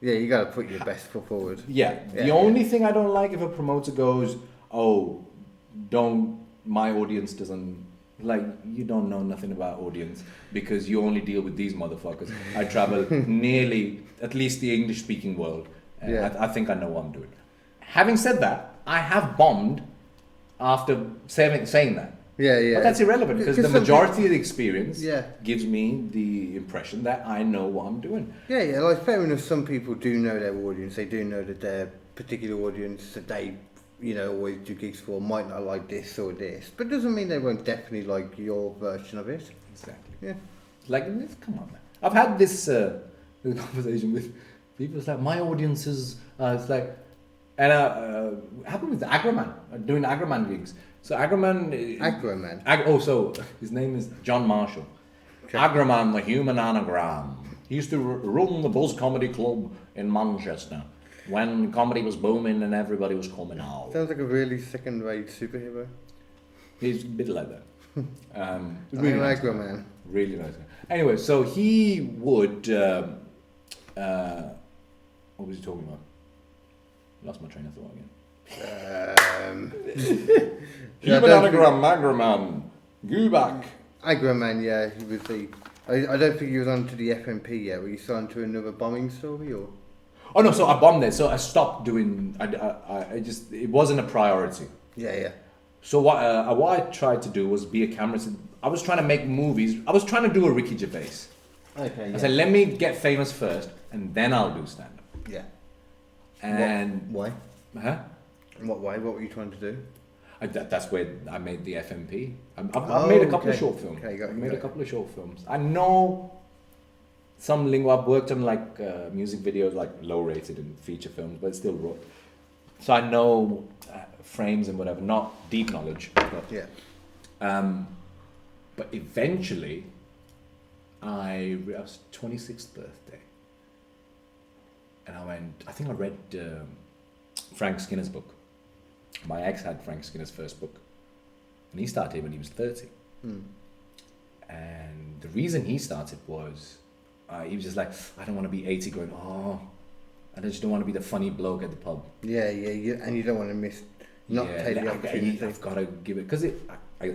Yeah, you got to put your best foot forward.
Yeah. The only thing I don't like if a promoter goes, my audience doesn't, like, you don't know nothing about audience because you only deal with these motherfuckers. I travel nearly, at least the English speaking world. And I think I know what I'm doing. Having said that, I have bombed after saying that.
Yeah.
But that's irrelevant because the majority of the experience
gives
me the impression that I know what I'm doing.
Yeah, like fair enough, some people do know their audience, they do know that their particular audience that they, always do gigs for might not like this or this, but it doesn't mean they won't definitely like your version of it.
Exactly.
Yeah.
Like, come on, man. I've had this conversation with people, it's like, my audience is, it's like, and happened with Agraman, doing Agraman gigs. So Agraman. So his name is John Marshall. Okay. Agraman, the human anagram. He used to run the Buzz Comedy Club in Manchester when comedy was booming and everybody was coming out.
Sounds like a really second-rate superhero.
He's a bit like that.
Really nice Agraman.
Really nice guy. Anyway, so he would. What was he talking about? Lost my train of thought again. Human anagram, Agraman, Gubak.
Agraman, yeah, he was the. I don't think he was on to the FMP yet. Were you signed to another bombing story or?
Oh no, so I bombed there. So I stopped doing. I just it wasn't a priority.
Yeah.
So what I tried to do was be a camera. I was trying to make movies. I was trying to do a Ricky Gervais.
Okay. Yeah.
I said, let me get famous first, and then I'll do stand up.
Yeah.
And
why?
Huh?
In what way? What were you trying to do?
That's where I made the FMP. I've made a couple of short films.
Okay,
I've made a couple of short films. I know some lingo. I've worked on like music videos, like low rated and feature films, but it's still raw. So I know frames and whatever, not deep knowledge. But,
yeah.
But eventually, I was 26th birthday, and I think I read Frank Skinner's book. My ex had Frank Skinner's first book, and he started when he was 30. And the reason he started was he was just like, I don't want to be 80 going, I just don't want to be the funny bloke at the pub.
Yeah, and you don't want to miss, take the opportunity.
I've got to give it, because I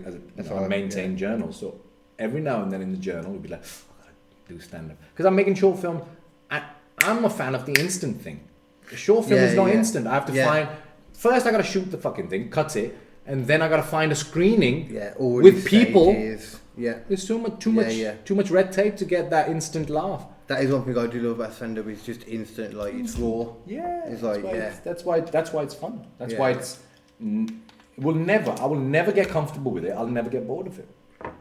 maintain journals, so every now and then in the journal we'd be like, I've got to do stand-up. Because I'm making short film, I'm a fan of the instant thing. A short film is not instant. I have to find, first I got to shoot the fucking thing, cut it, and then I got to find a screening with people.
Yeah.
There's too much red tape to get that instant laugh.
That is one thing I do love about stand-up. It's just instant, like it's raw.
Yeah,
it's
that's why it's fun. That's why it's. I will never get comfortable with it. I'll never get bored of it.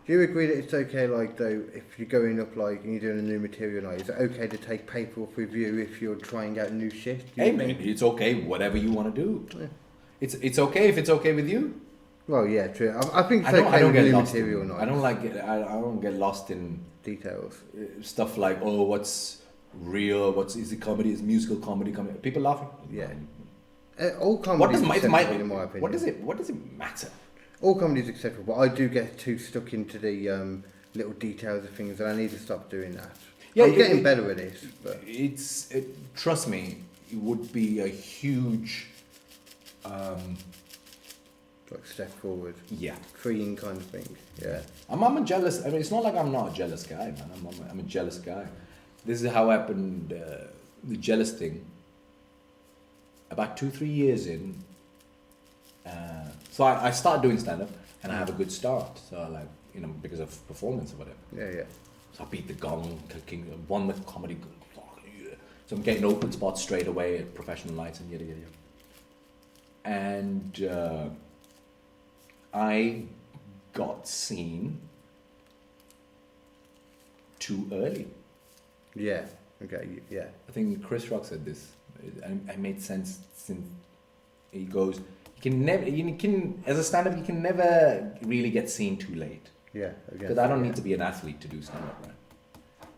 Do you agree that it's okay, like though, if you're going up like and you're doing a new material night, is it okay to take paper off with you if you're trying out new shit?
It's okay. Whatever you want to do. Yeah. It's okay if it's okay with you.
Well, yeah, true. I think it's okay with new material night.
I don't get lost in
details.
Stuff like what's real, is it comedy, is musical comedy. People laughing.
Yeah. All comedy is acceptable in my opinion.
What does it matter?
All comedy is acceptable, but I do get too stuck into the little details of things, and I need to stop doing that. Yeah, I'm getting better at it. But
trust me, it would be a huge
Like step forward,
Yeah.
freeing kind of thing. Yeah.
I'm a jealous. I mean, it's not like I'm not a jealous guy, man. I'm a jealous guy. This is how happened. The jealous thing. About 2-3 years in. So I start doing stand up, and I have a good start. So because of performance or whatever.
Yeah.
So I beat the gong, won the comedy. So I'm getting open spots straight away at professional nights and yada. And I got seen too early.
Yeah. Okay. Yeah.
I think Chris Rock said this. It made sense since he goes. You can as a stand-up, you can never really get seen too late.
Yeah.
Because I don't need to be an athlete to do stand-up, right?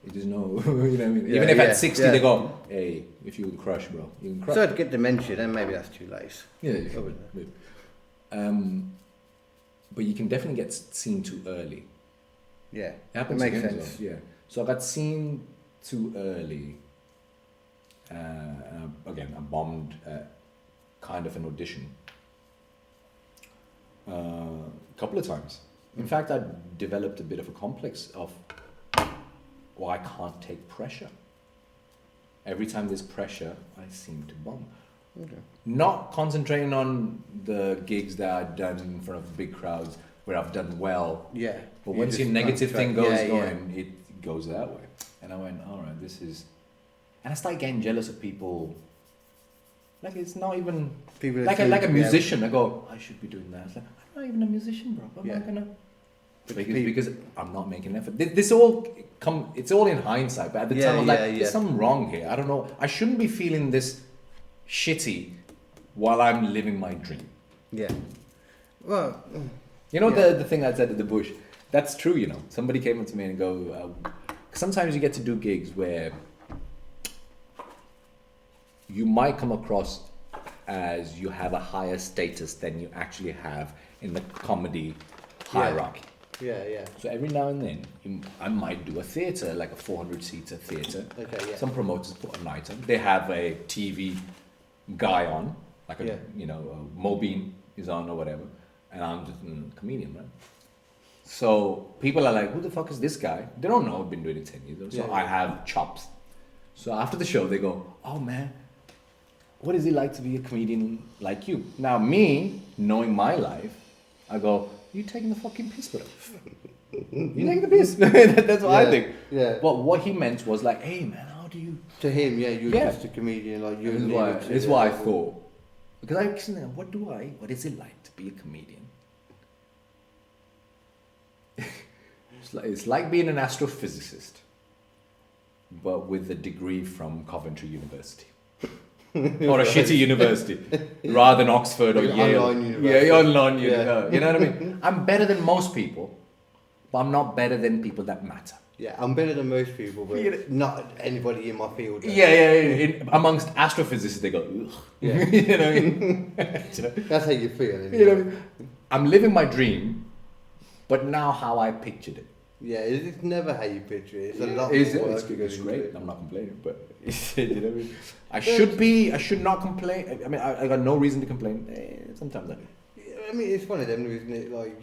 There's no, you know what I mean? Even if at 60 they go, hey, if you can crush, bro, you can crush.
So to get dementia, then maybe that's too late.
Yeah. But you can definitely get seen too early.
Yeah.
It happens
makes
again
sense.
as well. Yeah. So I got seen too early. Again, I bombed kind of an audition a couple of times. In fact, I developed a bit of a complex of, I can't take pressure. Every time there's pressure, I seem to bomb.
Okay.
Not concentrating on the gigs that I've done in front of big crowds where I've done well.
Yeah.
But once your negative thing goes going, it goes that way. And I went, all right, this is... And I started getting jealous of people. Like, it's not even...
People
like a musician. I go, I should be doing that. It's like, I'm not even a musician, bro. What am I going to... Because I'm not making an effort. It's all in hindsight, but at the time I was like, there's something wrong here. I don't know. I shouldn't be feeling this shitty while I'm living my dream.
Yeah. Well,
the thing I said at the bush, that's true, you know. Somebody came up to me and go, sometimes you get to do gigs where you might come across as you have a higher status than you actually have in the comedy hierarchy.
Yeah.
So every now and then, I might do a theatre, like a 400-seater theatre.
Okay, yeah.
Some promoters put a night on. They have a TV guy on, like Mobeen is on or whatever, and I'm just a comedian, right? So people are like, who the fuck is this guy? They don't know I've been doing it 10 years. So I have chops. So after the show, they go, oh man, what is it like to be a comedian like you? Now me, knowing my life, I go, you taking the fucking piss, bro. You taking the piss. That's what I think.
Yeah.
But what he meant was like, hey man, how do you...
To him, you're just a comedian, like you're...
It's what I thought. Because I was thinking, what is it like to be a comedian? It's like being an astrophysicist, but with a degree from Coventry University. Or a shitty university, rather than Oxford or Yale. Online university. You know what I mean? I'm better than most people, but I'm not better than people that matter.
Yeah, I'm better than most people, but not anybody in my field.
Amongst astrophysicists, they go, ugh.
Yeah.
You know what I mean?
That's how you feel. Anyway.
You know, I'm living my dream, but now how I pictured it.
Yeah, it's never how you picture it. It's a lot
of
work.
It's great. I'm not complaining, but you know what I mean? I should not complain. I mean, I got no reason to complain. Sometimes I do.
I mean, it's one of them, isn't it? Like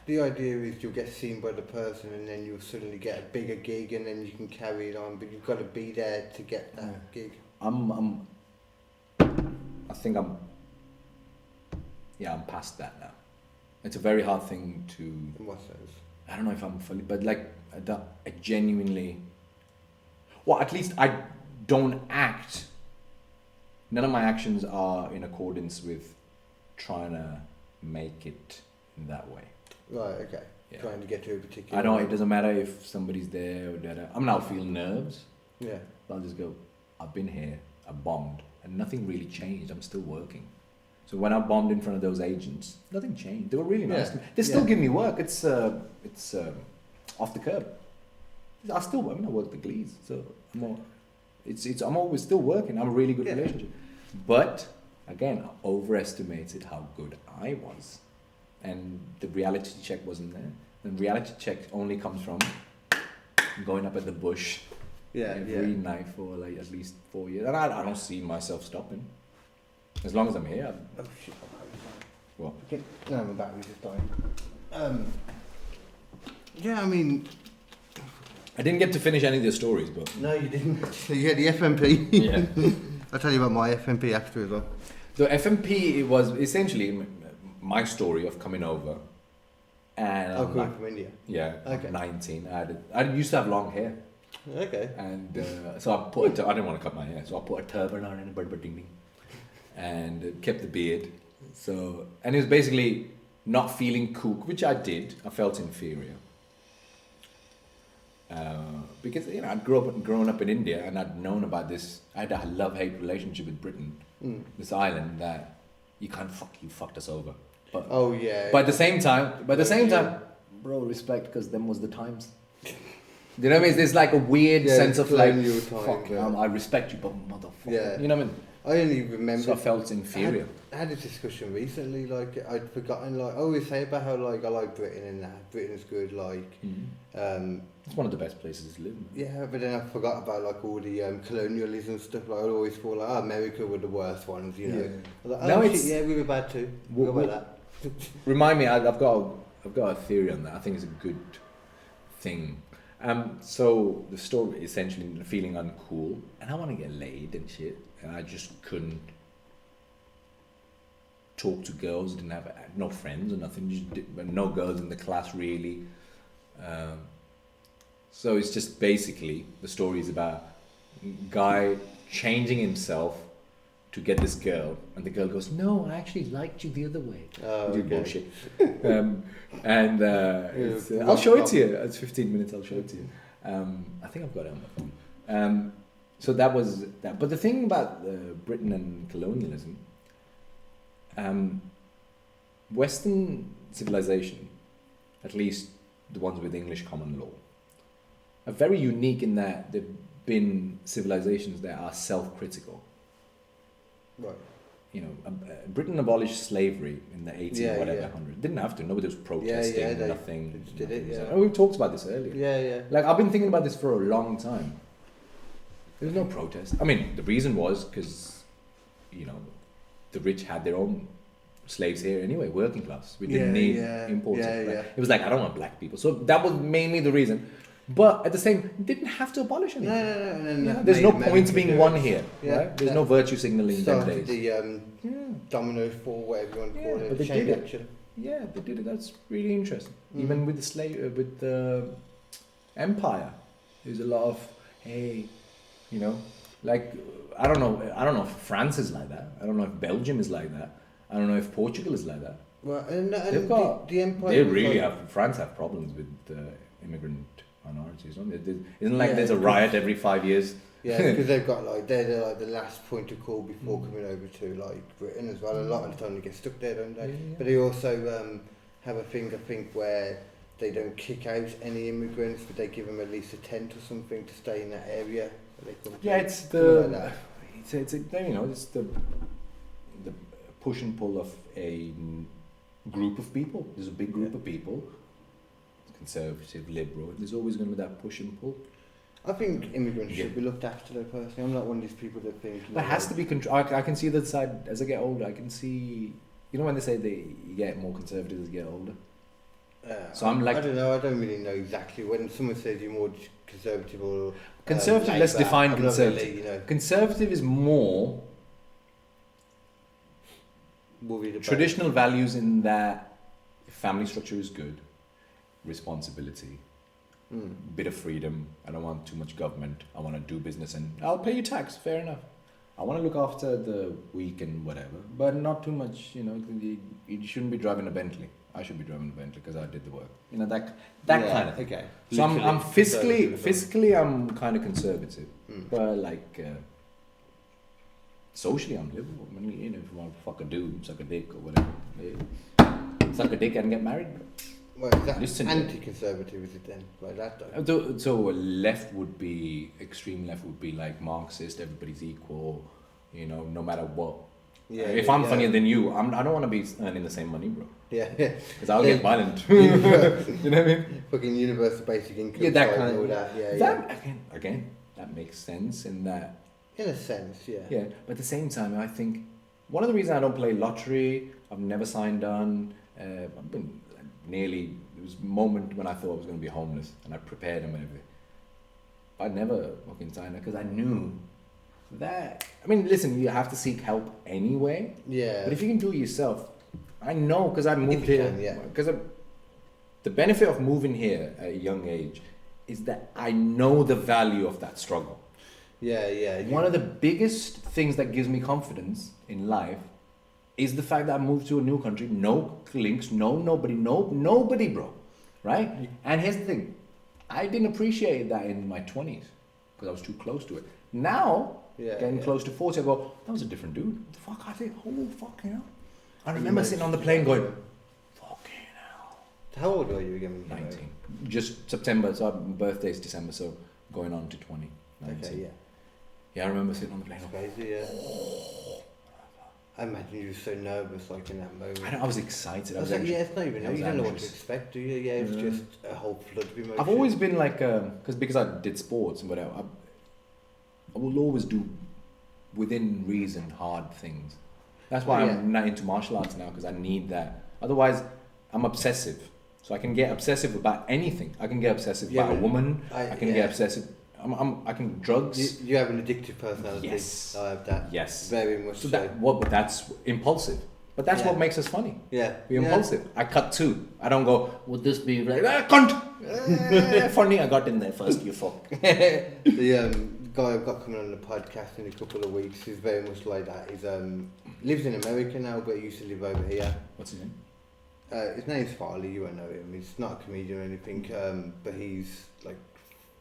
the idea is you'll get seen by the person, and then you'll suddenly get a bigger gig, and then you can carry it on. But you've got to be there to get that gig. I'm past that now. It's a very hard thing to... In what sense?
I don't know if I'm fully, but like I genuinely, well, at least I don't act. None of my actions are in accordance with trying to make it in that way.
Right. Okay. Yeah. Trying to get to a particular.
I know it doesn't matter if somebody's there or that. I'm now feeling nerves.
Yeah.
I'll just go. I've been here. I bombed, and nothing really changed. I'm still working. So when I bombed in front of those agents, nothing changed. They were really nice. They still give me work. It's off the curb. I work the Glees, so I'm always still working. I'm a really good relationship. But again, I overestimated how good I was, and the reality check wasn't there. The reality check only comes from going up at the bush every night for like at least 4 years, and I don't see myself stopping. As long as I'm here.
Oh shit!
What?
No, my battery's just dying. Yeah, I mean,
I didn't get to finish any of the stories, but
no, you didn't. You had the FMP.
yeah.
I'll tell you about my FMP after as well.
The FMP, it was essentially my story of coming over. And
Oh, coming from India.
Yeah,
Okay.
19. I used to have long hair.
Okay.
And so I put I didn't want to cut my hair, so I put a turban on and a ding and kept the beard. So, and it was basically not feeling cool, which I did. I felt inferior. Because, you know, I'd grown up in India and I'd known about this. I had a love-hate relationship with Britain, this island that you fucked us over. But,
Oh yeah.
but at the same time, bro, respect, because them was the times. You know what I mean? There's like a weird sense of like,
colonial time,
fuck,
yeah.
I respect you, but motherfucker.
Yeah.
You know what I mean?
I only remember.
So I felt inferior.
I had a discussion recently. Like I'd forgotten. Like I always say about how like I like Britain and that Britain's good. Like,
It's one of the best places to live in.
yeah, but then I forgot about like all the colonialism stuff. Like I always thought like, America were the worst ones. You know.
Yeah.
I was like,
No,
shit,
it's-
yeah, we were bad too. Forgot about that.
Remind me, I've got a theory on that. I think it's a good thing. So the story essentially feeling uncool, and I want to get laid and shit, and I just couldn't talk to girls. Didn't have no friends or nothing. No girls in the class really. So it's just basically the story is about guy changing himself to get this girl, and the girl goes, "No, I actually liked you the other way."
Oh,
You
okay.
bullshit. I'll show it to you. It's 15 minutes. I'll show it to you. I think I've got it on my phone. So that was that. But the thing about Britain and colonialism, Western civilization, at least the ones with English common law, are very unique in that they've been civilizations that are self-critical.
Right.
You know, Britain abolished slavery in the 1800s. Didn't have to. Nobody was protesting.
they
nothing.
just did it,
nothing.
yeah.
Oh, we've talked about this earlier.
Yeah.
Like, I've been thinking about this for a long time. There was no protest. I mean, the reason was because, you know, the rich had their own slaves here anyway, working class. We didn't need imports.
Yeah,
of black.
yeah.
It was like, I don't want black people. So that was mainly the reason. But at the same, didn't have to abolish anything.
No.
Yeah, there's no points being won here.
Yeah,
Right? There's no virtue signaling in them
Started
days.
the domino fall, whatever you want to call
Yeah,
it.
but they
chain
did it.
action.
Yeah, they did it. That's really interesting. Even with the with the empire, there's a lot of you know, like I don't know if France is like that. I don't know if Belgium is like that. I don't know if Portugal is like that.
Well, and
They've got
the empire.
They
was
really
like,
have. France have problems with immigrant minorities. Don't they? Isn't like
Yeah,
there's a
because-
riot every 5 years.
Yeah, because they've got like they're like the last point of call before coming over to like Britain as well. A lot of the time they get stuck there, don't they?
Yeah.
But they also have a thing, I think, where they don't kick out any immigrants, but they give them at least a tent or something to stay in that area. They come to.
Yeah, it's
Something like that.
it's you know, it's the push and pull of a group of people. There's a big group of people, conservative, liberal. There's always going to be that push and pull.
I think immigrants
Yeah.
should be looked after though, personally. I'm not one of these people that think...
There has to be control. I can see the side, as I get older, I can see, you know when they say you get more conservative as you get older? So I'm like...
I don't know, I don't really know exactly. When someone says you're more conservative or...
Conservative, let's
Labour,
define
I'm not gonna
conservative.
let you know.
Conservative is more
Worried about
traditional values in that family structure is good, responsibility, bit of freedom. I don't want too much government. I want to do business and I'll pay you tax. Fair enough. I want to look after the weak and whatever, but not too much. You know, you shouldn't be driving a Bentley. I should be driving a Bentley because I did the work. You know, that kind of thing.
Okay.
So I'm
Literally conservative.
physically I'm kind of conservative, but like socially I'm liberal. I mean, you know, if you want to fuck a dude, suck a dick or whatever, suck a dick and get married.
Well, is that
Listen.
anti-conservative, is it then? Like that though?
So left would be, extreme left would be like Marxist, everybody's equal, you know, no matter what.
Yeah,
If I'm funnier than you, I don't want to be earning the same money, bro.
Yeah.
Because I'll get violent. You know what I mean?
Fucking universal basic income.
Yeah, that
side
kind
and all
of.
that. Yeah,
That again, that makes sense in that.
In a sense, yeah.
Yeah, but at the same time, I think one of the reasons I don't play lottery, I've never signed on. I've been nearly, there was a moment when I thought I was going to be homeless and I prepared and everything. I never fucking signed up because I knew that, I mean, listen, you have to seek help anyway.
Yeah.
But if you can do it yourself, I know because I moved here.
Can, yeah.
Because the benefit of moving here at a young age is that I know the value of that struggle.
Yeah.
One of the biggest things that gives me confidence in life is the fact that I moved to a new country, no links, nobody, bro, right? And here's the thing, I didn't appreciate that in my 20s because I was too close to it. Now, getting close to 40, I go, that was a different dude. What the fuck? I think, oh, fucking hell. I remember sitting on the plane going, fucking hell.
How old were you again?
19. Just September, so my birthday's December, so going on to 20. 19.
Okay, yeah.
Yeah, I remember sitting on the plane.
That's crazy, yeah. I imagine you were so nervous, like in that moment.
I was excited.
It's not even. You don't know what to expect, do you? Yeah, it's just a whole flood of emotion.
I've always been like, because I did sports and whatever. I will always do within reason hard things. That's why I'm not into martial arts now, because I need that. Otherwise, I'm obsessive. So I can get obsessive about anything. I can get obsessive about a woman. I can get obsessive. I can drugs.
You have an addictive personality.
Yes.
I have that.
Yes.
Very much so.
That's impulsive. But that's what makes us funny.
Yeah.
We're impulsive. I cut too. I don't go, would this be like, cunt! Funny, I got in there first, you fuck.
The guy I've got coming on the podcast in a couple of weeks is very much like that. He's lives in America now, but he used to live over here.
What's his name?
His name's Farley, you won't know him. He's not a comedian or anything, but he's like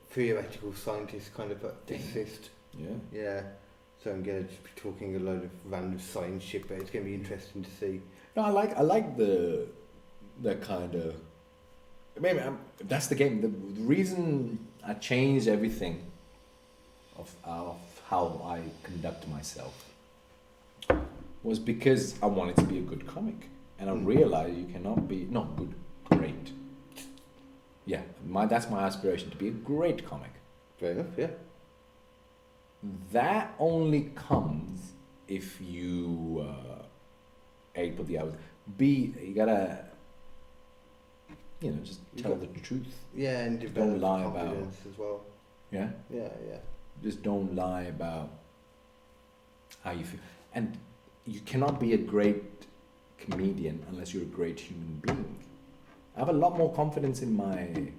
theoretical scientist kind of physicist. Yeah. So I'm going to just be talking a load of random science shit, but it's going to be interesting to see.
No, I like the kind of, maybe that's the game. The reason I changed everything of how I conduct myself was because I wanted to be a good comic, and I realized you cannot be great. Yeah, that's my aspiration, to be a great comic.
Fair enough, yeah.
That only comes if you A, put the hours, B, you gotta, just tell the truth.
Yeah, and develop
don't lie
confidence as well.
Yeah?
Yeah.
Just don't lie about how you feel. And you cannot be a great comedian unless you're a great human being. I have a lot more confidence in my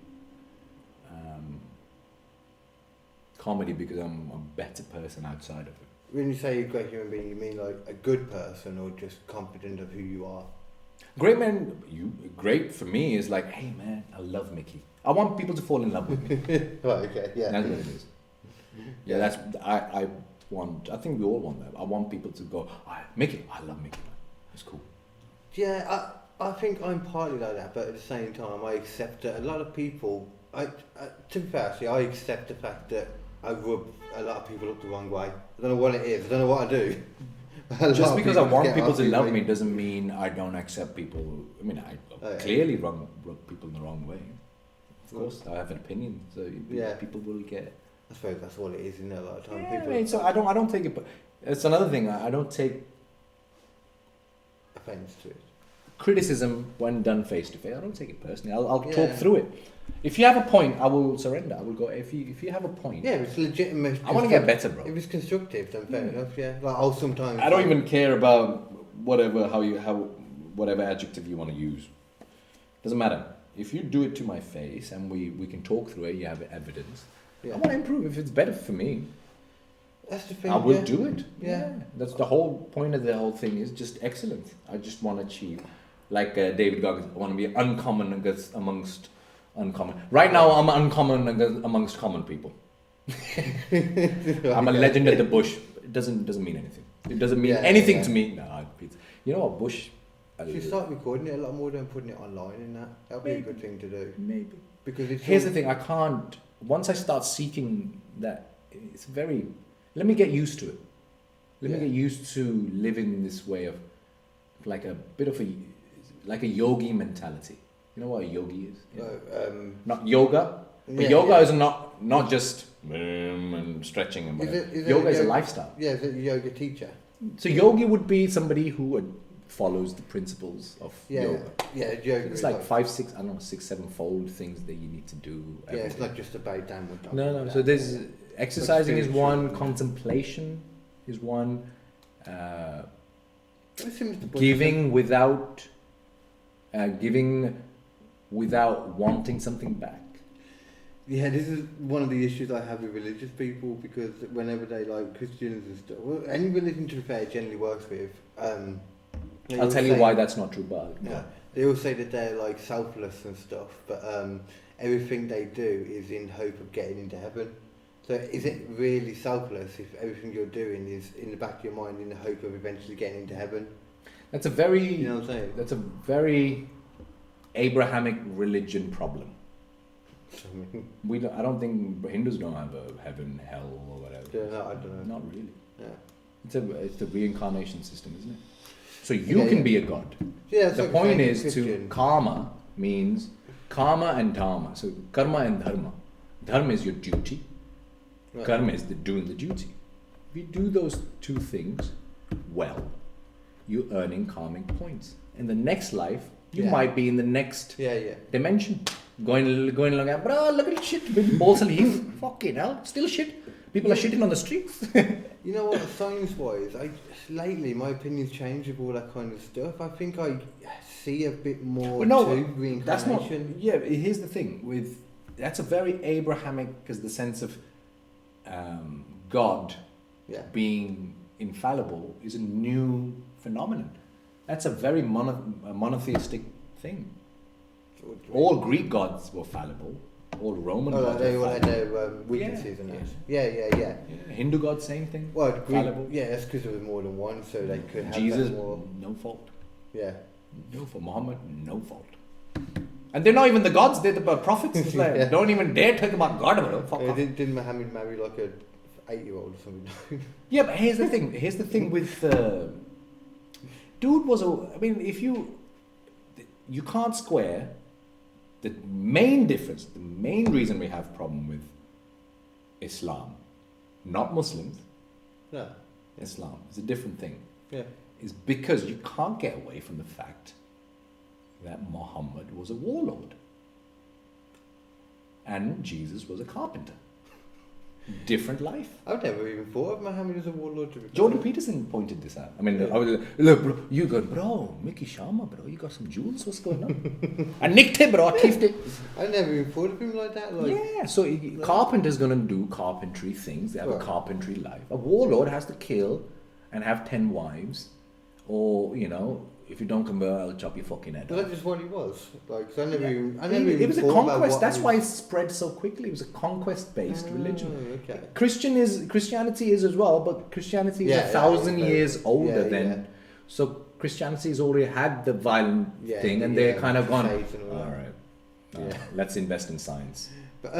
comedy because I'm a better person outside of it.
When you say a great human being, you mean like a good person or just confident of who you are?
Great for me is like, hey man, I love Mickey. I want people to fall in love with me.
Right, okay, yeah.
That's what it is. Yeah, that's, I think we all want that. I want people to go, Mickey, I love Mickey, man. It's cool.
Yeah, I think I'm partly like that, but at the same time, I accept that a lot of people, to be fair, actually, I accept the fact that I rub a lot of people up the wrong way. I don't know what it is, I don't know what I do.
Just because I want people to love me doesn't mean I don't accept people. I mean, I clearly rub people in the wrong way. Of course, I have an opinion, so people will get it.
I suppose that's all it is, isn't it? A lot of time.
Yeah, people... so I don't take it. It's another thing. I don't take
offense to it.
Criticism when done face to face. I don't take it personally. I'll talk through it. If you have a point, I will surrender. I will go. If you have a point,
yeah, if it's legitimate.
I want to get better, bro.
If it's constructive, then fair enough. Yeah, like I'll sometimes.
I don't even care about whatever whatever adjective you want to use. Doesn't matter. If you do it to my face and we can talk through it, you have evidence. Yeah. I want to improve. If it's better for me,
that's the thing.
I will do it.
Yeah.
That's the whole point of the whole thing is just excellence. I just want to achieve. Like David Goggins, I want to be uncommon amongst uncommon. Right now, I'm uncommon amongst common people. I'm a legend at the bush. It doesn't mean anything. It doesn't mean anything to me. No, you know what, bush.
If you start recording it a lot more than putting it online in that'll be a good thing to do.
Maybe.
Because
here's the thing, I can't. Once I start seeking that, it's very. Let me get used to it. Let me get used to living this way of, like a bit of like a yogi mentality. You know what a yogi is? Yeah. Not yoga, but yoga is not just and stretching and whatever. Yoga is a lifestyle.
Yeah, is it a yoga teacher?
So yogi would be somebody who follows the principles of yoga.
Yeah, yoga.
It's like 5, 6, 7 fold things that you need to do.
Yeah, it's not just about downward dog.
No. So there's exercising is one, contemplation is one, giving without wanting something back.
Yeah, this is one of the issues I have with religious people, because whenever they like Christians and stuff, well, any religion to be fair generally works with.
I'll tell you why that's not true, but
yeah, they all say that they're like selfless and stuff, but everything they do is in hope of getting into heaven. So is it really selfless if everything you're doing is in the back of your mind in the hope of eventually getting into heaven?
That's a very,
you know what I'm saying?
That's a very Abrahamic religion problem. I don't think Hindus don't have a heaven, hell, or whatever.
Yeah, no, I don't know.
Not really.
Yeah.
It's the reincarnation system, isn't it? So you can be a god.
Yeah.
The point is to karma means karma and dharma. So karma and dharma. Dharma is your duty. Right. Karma is doing the duty. If you do those two things well, you're earning karmic points. In the next life, you might be in the next dimension. Going along, bro, look at this shit. Big balls and heaves. Fucking hell. Still shit. People are shitting on the streets.
You know what, science-wise, lately my opinion's changed with all that kind of stuff. I think I see a bit more to reincarnation.
That's not, here's the thing. That's a very Abrahamic, because the sense of God being infallible is a new phenomenon. That's a very monotheistic thing. All Greek gods were fallible. All Roman gods
they
were
all had their weaknesses and that. Yeah.
Hindu gods, same thing.
Well,
fallible.
Yeah, that's because there was more than one, so they could have
Jesus,
more.
no fault.
Yeah.
No fault. Muhammad, no fault. And they're not even the gods, they're the prophets. It's like, don't even dare talk about God, bro. Fuck off.
Didn't Muhammad marry like a 8-year-old or something?
Yeah, but here's the thing with dude was if you can't square the main difference, the main reason we have problem with Islam, not Muslims.
Yeah.
Islam is a different thing.
Yeah.
Is because you can't get away from the fact that Muhammad was a warlord and Jesus was a carpenter. Different life.
I've never even thought of Muhammad as a warlord.
Jordan Peterson pointed this out. I mean, I was look, bro, you go, bro, Mickey Sharma, bro, you got some jewels. What's going on? I nicked it, bro. I thieved it.
I never even thought of him like that.
So carpenter's gonna do carpentry things. They have a carpentry life. A warlord has to kill and have 10 wives, or if you don't convert, I'll chop your fucking head off.
That's just what he was. I never even
it was a
thought
conquest.
about
That's why it spread so quickly. It was a conquest-based religion.
Okay.
Christianity is as well, but Christianity is 1,000 years older than. So Christianity has already had the violent thing, and they're kind of gone. All right, let's invest in science.
But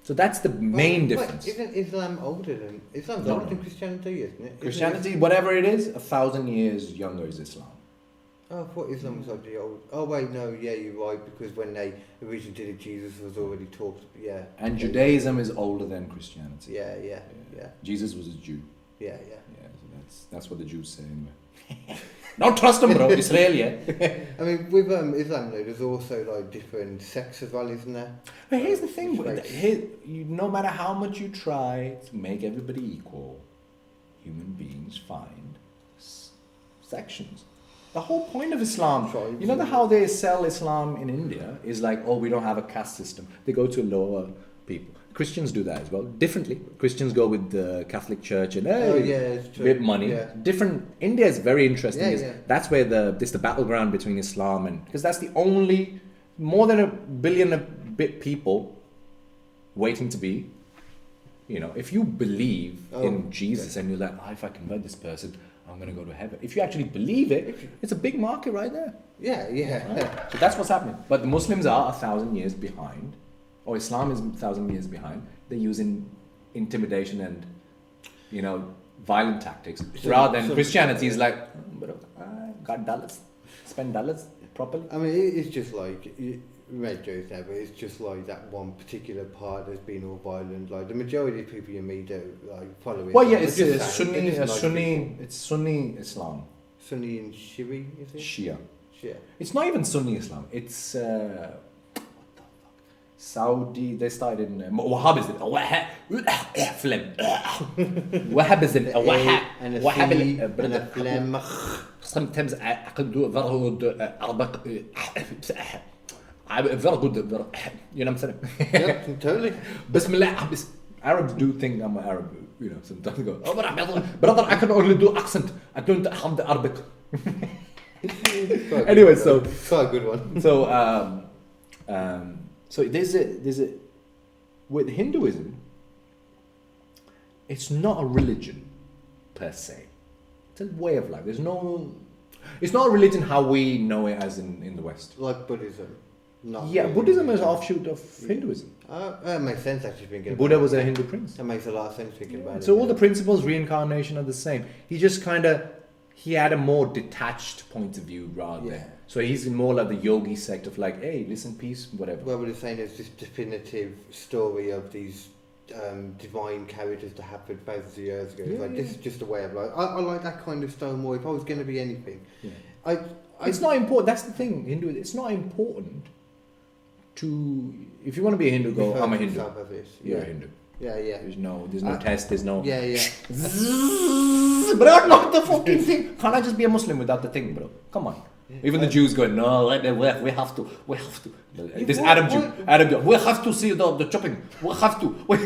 so that's the main difference.
Isn't Islam older than older than Christianity, isn't it?
Christianity, whatever it is, 1,000 years younger is Islam.
Oh, I thought Islam was already old. Oh wait, no, you're right, because when they originally did it, Jesus was already taught. Yeah.
And Judaism is older than Christianity.
Yeah.
Jesus was a Jew.
Yeah.
So that's what the Jews say anyway. Don't trust them, bro. Israel,
I mean, with Islam, though, there's also different sects as well, isn't there?
But here's the thing: no matter how much you try to make everybody equal, human beings find sections. The whole point of Islam, how they sell Islam in India is we don't have a caste system. They go to lower people. Christians do that as well, differently. Christians go with the Catholic Church and with money. Yeah. Different. India is very interesting. That's where this the battleground between Islam and, because that's the only more than 1 billion a bit people waiting to be. If you believe in Jesus and you're like, if I convert this person, I'm going to go to heaven. If you actually believe it, it's a big market right there.
Yeah.
Right? So that's what's happening. But the Muslims are 1,000 years behind. Or Islam is 1,000 years behind. They're using intimidation and, violent tactics. Rather than Christianity is bro, I got dollars. Spend dollars properly.
I mean, it's just made jokes now, but it's just like that one particular part that's been all violent. Like the majority of people you meet like follow it.
Well, yeah,
Like,
it's
they're just
Sunni,
saying, they're just nice people.
It's Sunni Islam,
Sunni and Shia, is it?
Shia.
Shia.
It's not even Sunni Islam. It's what the fuck? Saudi. They started in Wahhabism. Wahhabism.
And a Sunni and a Flem.
Sometimes I can do a very good Arabic. Very good. You know what I'm saying?
Yeah, totally.
Bismillah. Arabs do think I'm an Arab. You know, sometimes they go, oh, brother, I can only do accent. I don't have the Arabic. Anyway, so
it's quite a good one.
So there's a with Hinduism, it's not a religion per se. It's a way of life. It's not a religion how we know it as in the West.
Like Buddhism. Not
Yeah,
really.
Buddhism is an offshoot of Hinduism.
That makes sense actually thinking about
Buddha
it.
was a Hindu prince.
That makes a lot of sense thinking about it.
So all the principles, reincarnation are the same. He just he had a more detached point of view rather.
Yeah.
So he's in more like the yogi sect of like, hey, listen, peace, whatever.
Well, we're saying there's this definitive story of these divine characters that happened thousands of years ago. It's like, this is just a way of life. I like that kind of style more. If I was going to be anything,
It's not important. That's the thing, Hindu. It's not important to. If you want to be a Hindu, go. I'm a Hindu. You're a Hindu.
Yeah.
There's no test. There's no.
Yeah.
Bro, not the fucking thing. Can't I just be a Muslim without the thing, bro? Come on. Even the Jews going, no, we have to. This Arab Jew, we have to see the chopping. We have to.
What?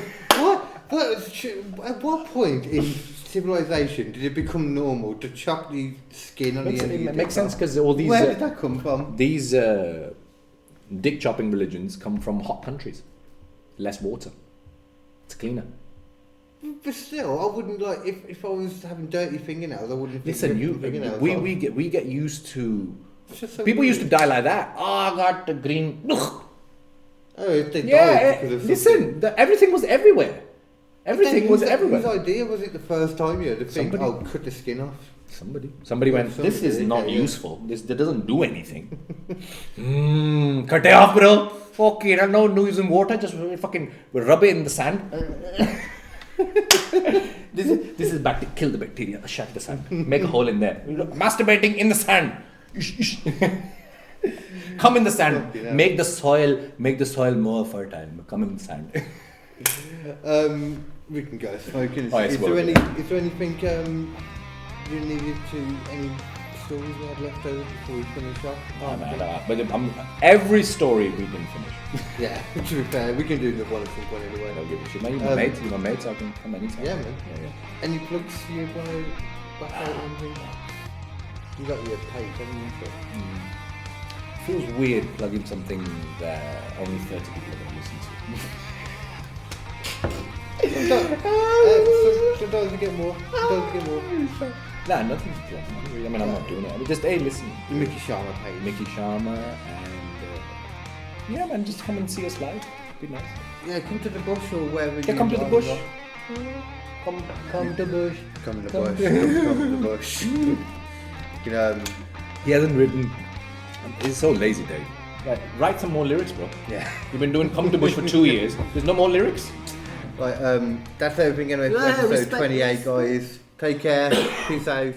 At what point in civilization did it become normal to chop the skin on the end of your
It makes
dick
sense because all these.
Where did that come from?
These dick chopping religions come from hot countries. Less water. It's cleaner.
But still, I wouldn't like if I was having dirty fingernails. I wouldn't.
Listen,
fingernails
we get used to.
So
People used to die like that. Oh, I got the green.
Oh, if they died because of
listen, everything was everywhere. Everything was everywhere.
Whose idea was it the first time you had to think,
Somebody-
cut the skin off?
Somebody went, this is not
yeah.
useful. That doesn't do anything. Cut it off, bro. Okay, no using water. Just fucking rub it in the sand. This is kill the bacteria. Shut the sand. Make a hole in there. Masturbating in the sand. Come in the sand. Make the soil more fertile. Come in the sand.
We can go smoking.
Is there
anything you needed to any stories you had left over before we finish up?
But every story we can finish.
Yeah, to be fair, we can do the one at some point anyway.
I'll give a shit. You're my mate, so I can come anytime.
Yeah, man.
Yeah.
Any plugs you want to back out or anything? You got your page, haven't you? So.
Feels weird plugging something that only 30 people are going to listen to.
Sometimes you get more.
Nah, nothing to plug. I mean, I'm not doing it. Just, hey, listen.
Mickey Sharma page.
Mickey Sharma and... yeah, man, just come and see us live. Be nice.
Yeah, come to the bush or wherever you
Come to the
are.
bush.
Come to the bush. Come to the bush.
He hasn't written... He's so lazy, Dave. Right, write some more lyrics, bro.
Yeah.
You've been doing Come to Bush for 2 years. There's no more lyrics?
Right, that's everything anyway for episode 28, guys. Take care. Peace out.